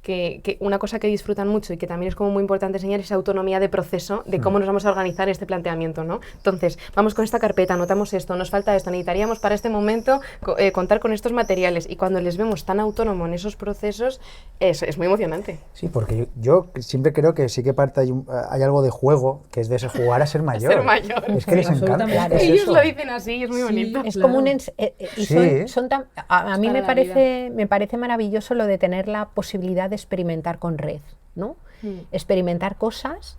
que una cosa que disfrutan mucho y que también es como muy importante enseñar es autonomía de proceso, de cómo nos vamos a organizar este planteamiento, ¿no? Entonces, vamos con esta carpeta, anotamos esto, nos falta esto, necesitaríamos para este momento contar con estos materiales, y cuando les vemos tan autónomo en esos procesos, es muy emocionante. Sí, porque yo siempre creo que sí que hay algo de juego, que es de ese jugar a ser mayor. Ser mayor. Es que les encanta. Claro, Ellos lo dicen así, es muy bonito. Es Claro. como un... y son tan, a mí para me la vida. parece maravilloso lo de tener la posibilidad de experimentar con red, ¿no? Experimentar cosas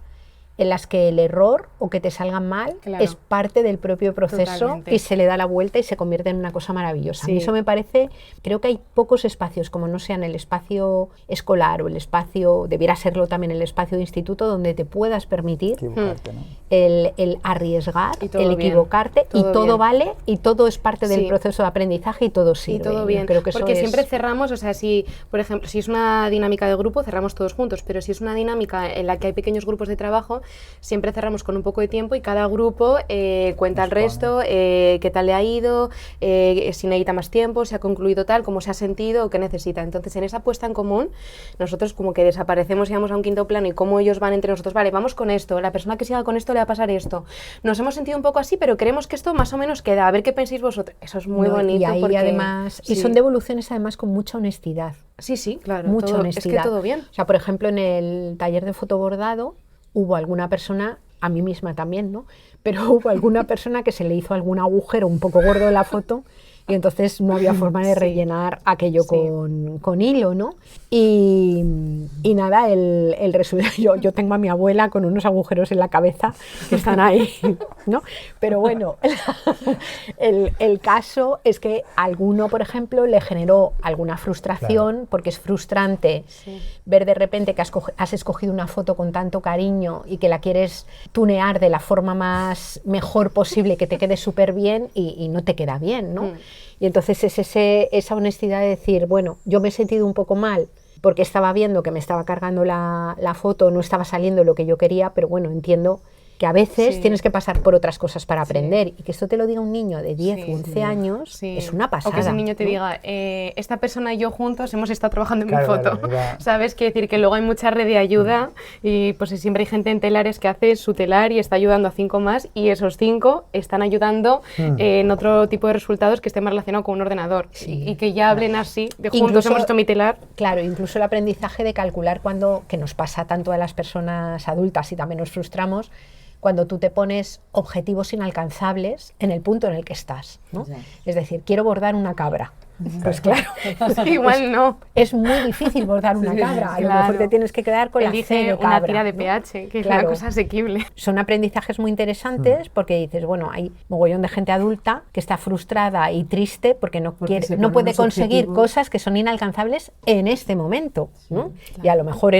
en las que el error o que te salgan mal Claro. es parte del propio proceso. Totalmente. Y se le da la vuelta y se convierte en una cosa maravillosa. A mí Sí. eso me parece, creo que hay pocos espacios, como no sean el espacio escolar o el espacio, debiera serlo también el espacio de instituto, donde te puedas permitir Equivocarte, ¿no? el arriesgar, Y todo el bien. equivocarte, Todo y todo bien. vale, y todo es parte del Sí. proceso de aprendizaje y todo sirve. Y todo Yo bien, creo que eso porque es- siempre cerramos, o sea, si, por ejemplo, si es una dinámica de grupo, cerramos todos juntos, pero si es una dinámica en la que hay pequeños grupos de trabajo, siempre cerramos con un poco de tiempo y cada grupo cuenta al resto, qué tal le ha ido, si necesita más tiempo, si ha concluido tal, cómo se ha sentido o qué necesita. Entonces, en esa puesta en común, nosotros como que desaparecemos y vamos a un quinto plano, y cómo ellos van entre nosotros, vale, vamos con esto, la persona que siga con esto le va a pasar esto. Nos hemos sentido un poco así, pero creemos que esto más o menos queda, a ver qué pensáis vosotros. Eso es muy No, bonito. y ahí porque, además, y sí. son devoluciones además con mucha honestidad. Sí, sí, claro. Mucha todo, honestidad. Es que todo bien. O sea, por ejemplo, en el taller de fotobordado hubo alguna persona, a mí misma también, ¿no? Pero hubo alguna persona que se le hizo algún agujero un poco gordo en la foto, y entonces no había forma de rellenar aquello Sí. con hilo, ¿no? Y nada, el resultado, yo tengo a mi abuela con unos agujeros en la cabeza que están ahí, ¿no? Pero bueno, el caso es que a alguno, por ejemplo, le generó alguna frustración, porque es frustrante ver de repente que has escogido una foto con tanto cariño y que la quieres tunear de la forma más mejor posible, que te quede súper bien, y no te queda bien, ¿no? Y entonces es esa honestidad de decir, bueno, yo me he sentido un poco mal porque estaba viendo que me estaba cargando la foto, no estaba saliendo lo que yo quería, pero bueno, entiendo que a veces Sí. tienes que pasar por otras cosas para aprender, y que esto te lo diga un niño de 10 Sí. o 11 años Sí. es una pasada. O que ese niño te ¿no? diga, esta persona y yo juntos hemos estado trabajando en Claro, mi foto. claro, iba- ¿Sabes? Quiere decir que luego hay mucha red de ayuda, y pues siempre hay gente en telares que hace su telar y está ayudando a 5 más, y esos 5 están ayudando en otro tipo de resultados que estén más relacionados con un ordenador. Y que ya hablen así, de juntos Incluso- hemos hecho mi telar. Claro, incluso el aprendizaje de calcular que nos pasa tanto a las personas adultas y también nos frustramos, cuando tú te pones objetivos inalcanzables en el punto en el que estás, ¿no? Ya. Es decir, quiero bordar una cabra. Pues claro, Igual no. es muy difícil bordar una cabra. A lo mejor Claro. te tienes que quedar con la C Elige de una cabra, tira de ¿no? pH, que es Claro. una cosa asequible. Son aprendizajes muy interesantes, porque dices, bueno, hay mogollón de gente adulta que está frustrada y triste porque no Porque se no ponen puede unos conseguir objetivos. cosas que son inalcanzables en este momento, ¿no? Y a lo mejor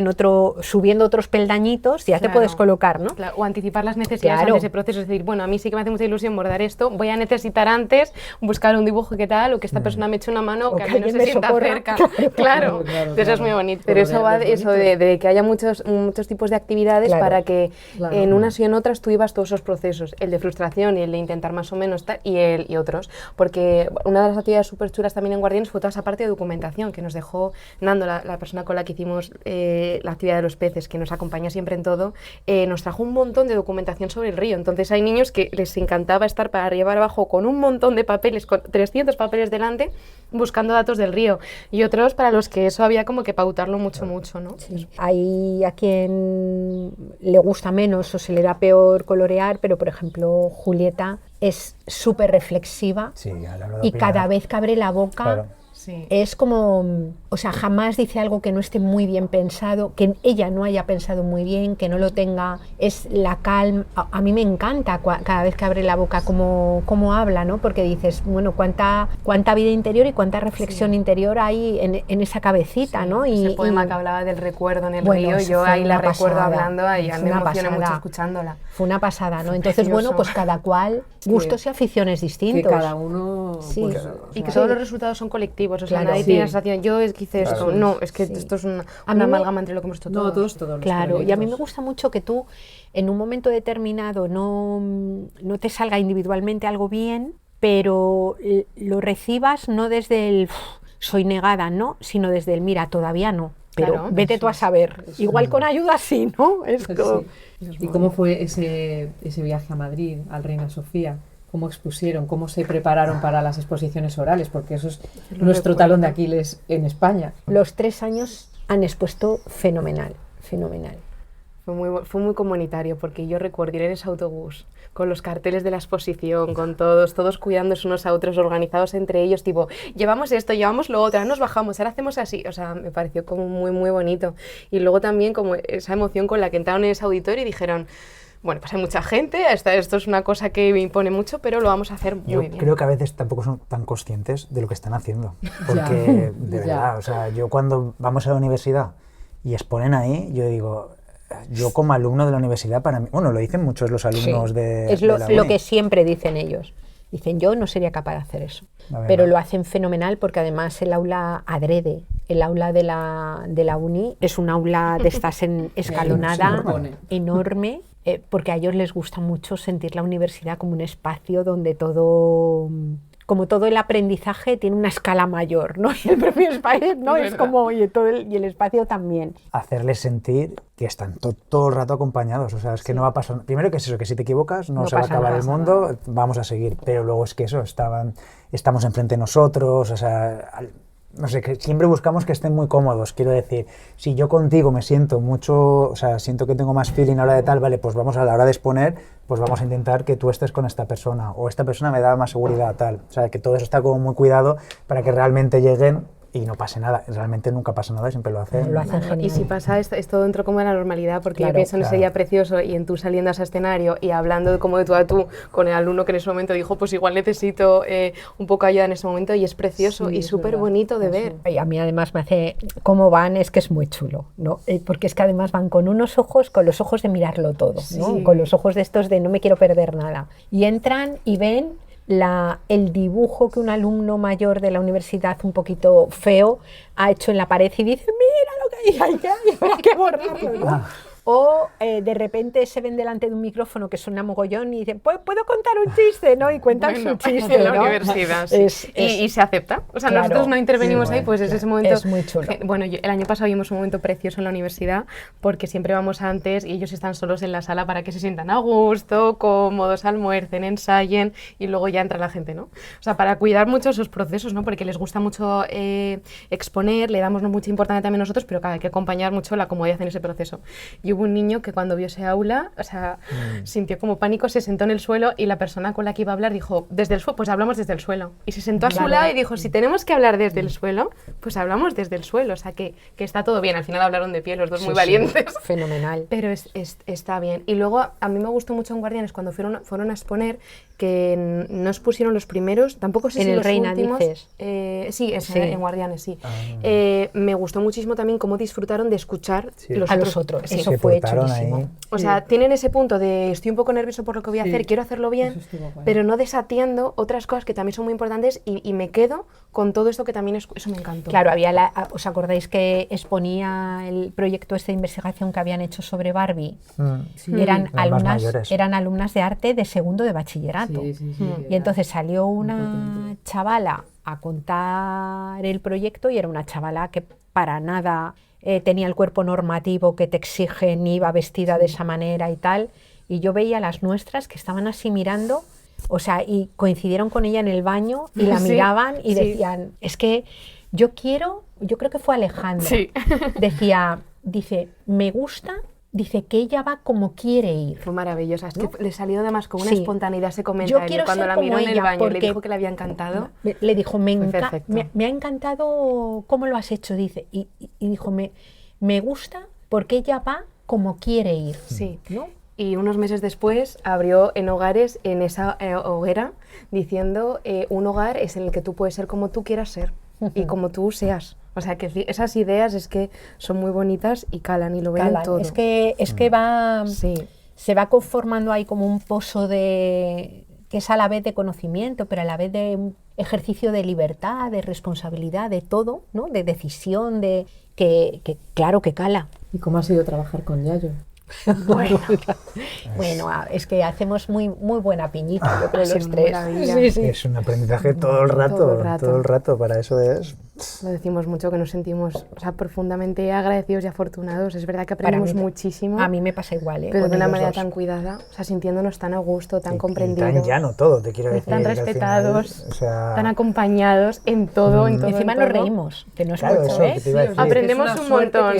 subiendo otros peldañitos ya te Claro. puedes colocar, ¿no? Claro, o anticipar las necesidades Claro. antes de proceso. Es decir, bueno, a mí sí que me hace mucha ilusión bordar esto, voy a necesitar antes buscar un dibujo que tal, o que esta persona me eche una mano, o que alguien no se me sienta socorra. cerca. Claro. Claro, Claro, eso es muy bonito. Pero eso va de eso de que haya muchos tipos de actividades Claro. para que Claro. en unas y en otras tú ibas todos esos procesos, el de frustración y el de intentar más o menos tal, y otros. Porque una de las actividades súper chulas también en Guardianes fue toda esa parte de documentación que nos dejó Nando, la persona con la que hicimos la actividad de los peces, que nos acompaña siempre en todo, nos trajo un montón de documentación sobre el río. Entonces hay niños que les encantaba estar para arriba y para abajo con un montón de papeles, con 300 papeles delante, buscando datos del río. Y otros para los que eso había como que pautarlo mucho, ¿no? Hay a quien le gusta menos o se le da peor colorear, pero por ejemplo Julieta es súper reflexiva, Sí, a la hora de y cada opinar. vez que abre la boca Claro. Sí. es como, o sea, jamás dice algo que no esté muy bien pensado, que ella no haya pensado muy bien, que no lo tenga, es la calma. A mí me encanta cada vez que abre la boca cómo habla, ¿no? Porque dices, bueno, cuánta vida interior y cuánta reflexión interior hay en esa cabecita, ¿no? Ese Y poema que hablaba del recuerdo en el Bueno, río, eso yo fue ahí la una recuerdo pasada, hablando y fue me una emocioné mucho pasada. escuchándola. fue una pasada, ¿no? Entonces, bueno, Precioso. pues cada cual, gustos y aficiones Que distintos. cada uno... Sí. pues, Y que o sea, todos los resultados son colectivos, o sea, Claro. nadie Sí. tiene la sensación, yo es que hice esto, no, es que Sí. esto es una A mí me- amalgama entre lo que hemos hecho No, todos. todos los Claro, y a mí me proyectos. gusta mucho que tú en un momento determinado no te salga individualmente algo bien, pero lo recibas no desde el soy negada, ¿no? Sino desde el mira, todavía no. pero Claro, vete tú a saber. Igual con ayuda sí, ¿no? Es como... ¿Y cómo fue ese viaje a Madrid, al Reina Sofía? ¿Cómo expusieron? ¿Cómo se prepararon para las exposiciones orales? Porque eso es nuestro talón de Aquiles en España. Los 3 años han expuesto fenomenal. Fue muy comunitario, porque yo recuerdo ir en ese autobús con los carteles de la exposición, con todos cuidándose unos a otros, organizados entre ellos, tipo, llevamos esto, llevamos lo otro, ahora nos bajamos, ahora hacemos así. O sea, me pareció como muy bonito. Y luego también como esa emoción con la que entraron en ese auditorio y dijeron, bueno, pues hay mucha gente, esto es una cosa que me impone mucho, pero lo vamos a hacer muy bien. Yo creo que a veces tampoco son tan conscientes de lo que están haciendo, porque de verdad, o sea, yo cuando vamos a la universidad y exponen ahí, yo digo, yo como alumno de la universidad, para mí, bueno, lo dicen muchos los alumnos de es de la lo uni. que siempre dicen ellos. Dicen, yo no sería capaz de hacer eso. Pero lo hacen fenomenal porque además el aula adrede, el aula de la uni es un aula de estas escalonada, enorme, porque a ellos les gusta mucho sentir la universidad como un espacio donde todo... Como todo el aprendizaje tiene una escala mayor, ¿no? Y el propio espacio, ¿no? Es como, y el espacio también. Hacerles sentir que están todo el rato acompañados, o sea, es que no va a pasar... Primero que es eso, que si te equivocas no se va a acabar el mundo, vamos a seguir, pero luego es que eso, estamos enfrente de nosotros, o sea... No sé, que siempre buscamos que estén muy cómodos, quiero decir, si yo contigo me siento mucho, o sea, siento que tengo más feeling a la hora de tal, vale, pues vamos a la hora de exponer, pues vamos a intentar que tú estés con esta persona, o esta persona me da más seguridad, tal, o sea, que todo eso está como muy cuidado para que realmente lleguen y no pase nada, realmente nunca pasa nada, siempre lo hacen. Lo hacen genial. Y si pasa esto dentro como de la normalidad, porque yo pienso en ese día precioso y en tú saliendo a ese escenario y hablando como de tú a tú con el alumno que en ese momento dijo, pues igual necesito un poco de ayuda en ese momento, y es precioso y súper bonito de ver. Y a mí además me hace, cómo van, es que es muy chulo, ¿no? Porque es que además van con unos ojos, con los ojos de mirarlo todo, ¿no? Con los ojos de estos de no me quiero perder nada. Y entran y ven el dibujo que un alumno mayor de la universidad un poquito feo ha hecho en la pared y dice, mira lo que hay que habrá que borrarlo, ¿no? O de repente se ven delante de un micrófono que suena mogollón y dicen, ¿puedo contar un chiste? ¿No? Y cuentan su chiste, en la ¿no? universidad, sí. Y se acepta. O sea, claro, nosotros no intervenimos ahí, pues es ese momento... Es muy chulo. Bueno, el año pasado vimos un momento precioso en la universidad, porque siempre vamos antes y ellos están solos en la sala para que se sientan a gusto, cómodos, almuercen, ensayen, y luego ya entra la gente, ¿no? O sea, para cuidar mucho esos procesos, ¿no? Porque les gusta mucho exponer, le damos mucha importancia también nosotros, pero claro, hay que acompañar mucho la comodidad en ese proceso. Y hubo un niño que cuando vio ese aula, o sea, sintió como pánico, se sentó en el suelo y la persona con la que iba a hablar dijo, desde el suelo, pues hablamos desde el suelo. Y se sentó a su lado y dijo, si tenemos que hablar desde el suelo, pues hablamos desde el suelo. O sea, que está todo bien. Al final hablaron de pie, los dos muy valientes. Fenomenal. Pero está bien. Y luego a mí me gustó mucho en Guardianes cuando fueron a exponer, que no expusieron los primeros, tampoco sé si en los el Reina últimos. dices. Sí, en Guardianes, sí. Me gustó muchísimo también cómo disfrutaron de escuchar a los otros. Sí. Eso fue chulísimo. O sea, tienen ese punto de estoy un poco nervioso por lo que voy a hacer, quiero hacerlo bien, pero no desatiendo otras cosas que también son muy importantes, y me quedo con todo esto que también eso me encantó. Claro, ¿os acordáis que exponía el proyecto de investigación que habían hecho sobre Barbie? Eran alumnas de arte de segundo de bachillerato. Y entonces salió una chavala a contar el proyecto, y era una chavala que para nada tenía el cuerpo normativo que te exigen, iba vestida de esa manera y tal, y yo veía a las nuestras que estaban así mirando, o sea, y coincidieron con ella en el baño y la miraban y decían, es que yo creo que fue Alejandra, dice, me gusta, dice que ella va como quiere ir. Fue maravillosa, es ¿no? que le salió además con una espontaneidad ese comentario. Cuando la miró en el baño le dijo que le había encantado. Le dijo, me ha encantado cómo lo has hecho, dice, y dijo, me gusta porque ella va como quiere ir. Sí, ¿no? Y unos meses después abrió en Hogares, en esa hoguera, diciendo, un hogar es en el que tú puedes ser como tú quieras ser y como tú seas. O sea, que esas ideas es que son muy bonitas y calan y lo ven en todo. Es que se va conformando ahí como un pozo que es a la vez de conocimiento, pero a la vez de un ejercicio de libertad, de responsabilidad, de todo, ¿no? De decisión, que claro que cala. ¿Y cómo ha sido trabajar con Yayo? Bueno, es que hacemos muy buena piñita, yo creo, los tres. Es un aprendizaje todo el rato, para eso es... Lo decimos mucho, que nos sentimos, o sea, profundamente agradecidos y afortunados. Es verdad que aprendemos muchísimo. A mí me pasa igual, pero de una manera tan cuidada, o sea, sintiéndonos tan a gusto, tan comprendidos. Tan llano todo, te quiero decir. Tan respetados, final, o sea, tan acompañados en todo, en todo. Encima en nos todo. reímos, que no es claro, mucho, eso ¿eh? que te iba a decir. Aprendemos un montón.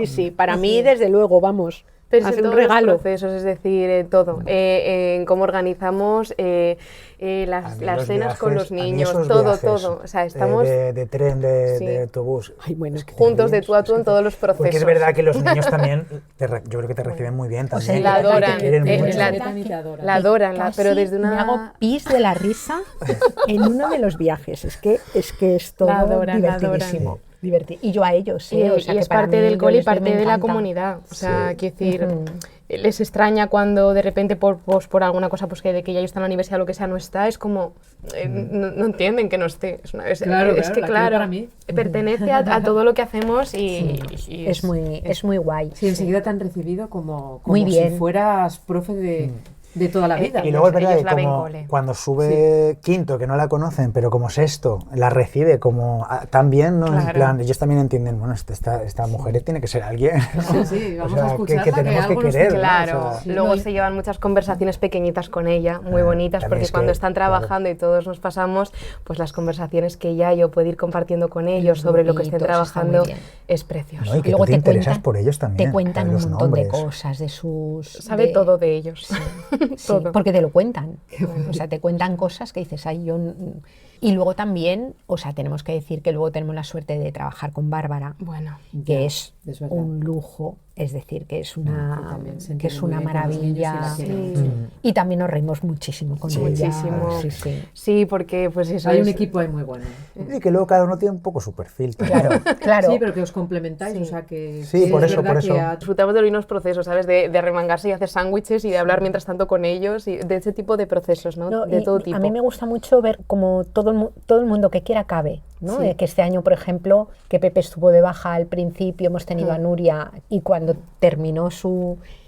Sí, para mí desde luego, vamos. Pero hacer en un todos regalo. los procesos, es decir, todo. En cómo organizamos las cenas con los niños, todo. O sea, estamos de tren, de autobús. Ay, bueno, Es que juntos de tú a tú en todos los procesos. Porque es verdad que los niños también, yo creo que te reciben muy bien también. sea, la adoran, te quieren mucho. la adoran, Casi pero desde me hago una... pis de la risa en uno de los viajes. Es que es todo La adoran, divertidísimo. Y yo a ellos, Y, o sea, y que es para parte mí del cole y les me parte de la encanta. comunidad. O sea, quiero decir, les extraña cuando de repente por alguna cosa, pues que de que ya está en la universidad o lo que sea no está, es como, no entienden que no esté. Claro, es que claro, para mí. pertenece a todo lo que hacemos y Es muy guay. Sí, enseguida te han recibido como Muy bien. si fueras profe de toda la vida. Y luego es verdad ellos que la ven como cole. cuando sube quinto, que no la conocen, pero como sexto, la recibe como tan bien, ¿no? Claro. En plan, ellos también entienden, bueno, esta mujer tiene que ser alguien, ¿no? Sí, vamos O sea, a escucharla, que tenemos que algo nos querer, ¿no? Claro, O sea, luego se llevan muchas conversaciones pequeñitas con ella, muy bonitas, también porque es cuando que, están trabajando y todos nos pasamos, pues las conversaciones que ella y yo puedo ir compartiendo con ellos sobre lo que estén bonitos, está muy trabajando bien. es precioso. ¿no? Y que luego tú te interesas por ellos también. Te cuentan un los montón de nombres. cosas, de sus... Sabe todo de ellos. Sí, Todo. porque te lo cuentan. O sea, te cuentan cosas que dices, ay, yo... Y luego también, o sea, tenemos que decir que luego tenemos la suerte de trabajar con Bárbara, Bueno, que es es verdad. un lujo, es decir, que es una, también se que es entiende una muy bien con los niños y maravilla. la quieren sí. Y también nos reímos muchísimo con Sí, ella. muchísimo. Sí, sí. Sí, porque pues eso Hay es... un equipo ahí muy bueno. Y que luego cada uno tiene un poco su perfil. también. Claro. Sí, pero que os complementáis, o sea que... Sí, que por es eso, verdad por eso. que a- Disfrutamos de los mismos procesos, ¿sabes? De remangarse y hacer sándwiches y de hablar mientras tanto con ellos y de ese tipo de procesos, ¿no? No, de y todo tipo. A mí me gusta mucho ver como todo el mundo que quiera cabe, ¿no? Sí. Que este año, por ejemplo, que Pepe estuvo de baja al principio, hemos tenido a Nuria y cuando terminó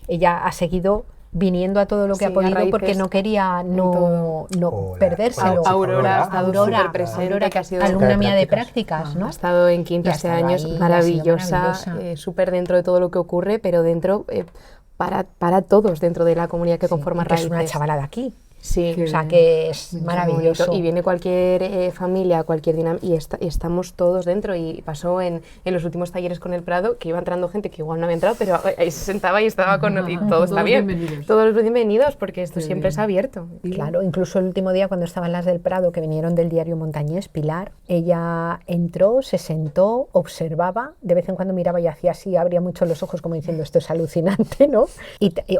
ella ha seguido viniendo a todo lo que Sí, ha a podido raíces porque no quería no Hola. perdérselo. Aurora ha estado Aurora, súper presente, que ha sido alumna mía de prácticas. prácticas, ¿no? Ha estado en quinto Y ha este estado año, ahí, es ha maravillosa, sido maravillosa. súper dentro de todo lo que ocurre, pero dentro para todos dentro de la comunidad que conforma Y que es Raíces. una chavala de aquí. Sí, Qué O sea bien. que es muy maravilloso. bonito. Y viene cualquier familia, cualquier dinámica, y estamos todos dentro. Y pasó en los últimos talleres con el Prado, que iba entrando gente que igual no había entrado, pero ahí se sentaba y estaba con... Y todo está Todos bien. bienvenidos. Todos bienvenidos, porque esto Qué siempre bien. es abierto. Claro, incluso el último día cuando estaban las del Prado, que vinieron del diario Montañés, Pilar, ella entró, se sentó, observaba, de vez en cuando miraba y hacía así, abría mucho los ojos como diciendo esto es alucinante, ¿no?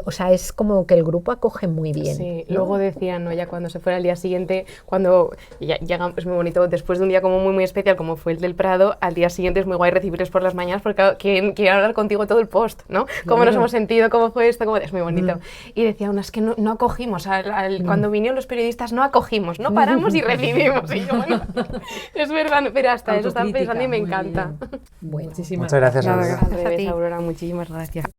O sea, es como que el grupo acoge muy bien. Sí, ¿no? luego decían, ¿no? Ya cuando se fuera al día siguiente, cuando ya llegamos, es muy bonito, después de un día como muy especial como fue el del Prado, al día siguiente es muy guay recibirles por las mañanas porque claro, quieren hablar contigo todo el post, ¿no? ¿Cómo nos hemos sentido? ¿Cómo fue esto? Es muy bonito. Y decía una, es que no acogimos, cuando vinieron los periodistas no acogimos, no paramos y recibimos. Y yo, bueno, es verdad, pero hasta eso están Autocrítica, pensando y me muy encanta. bien. Muchísimas Muchas gracias, Nada, Aurora. gracias a a ti. Aurora, muchísimas gracias.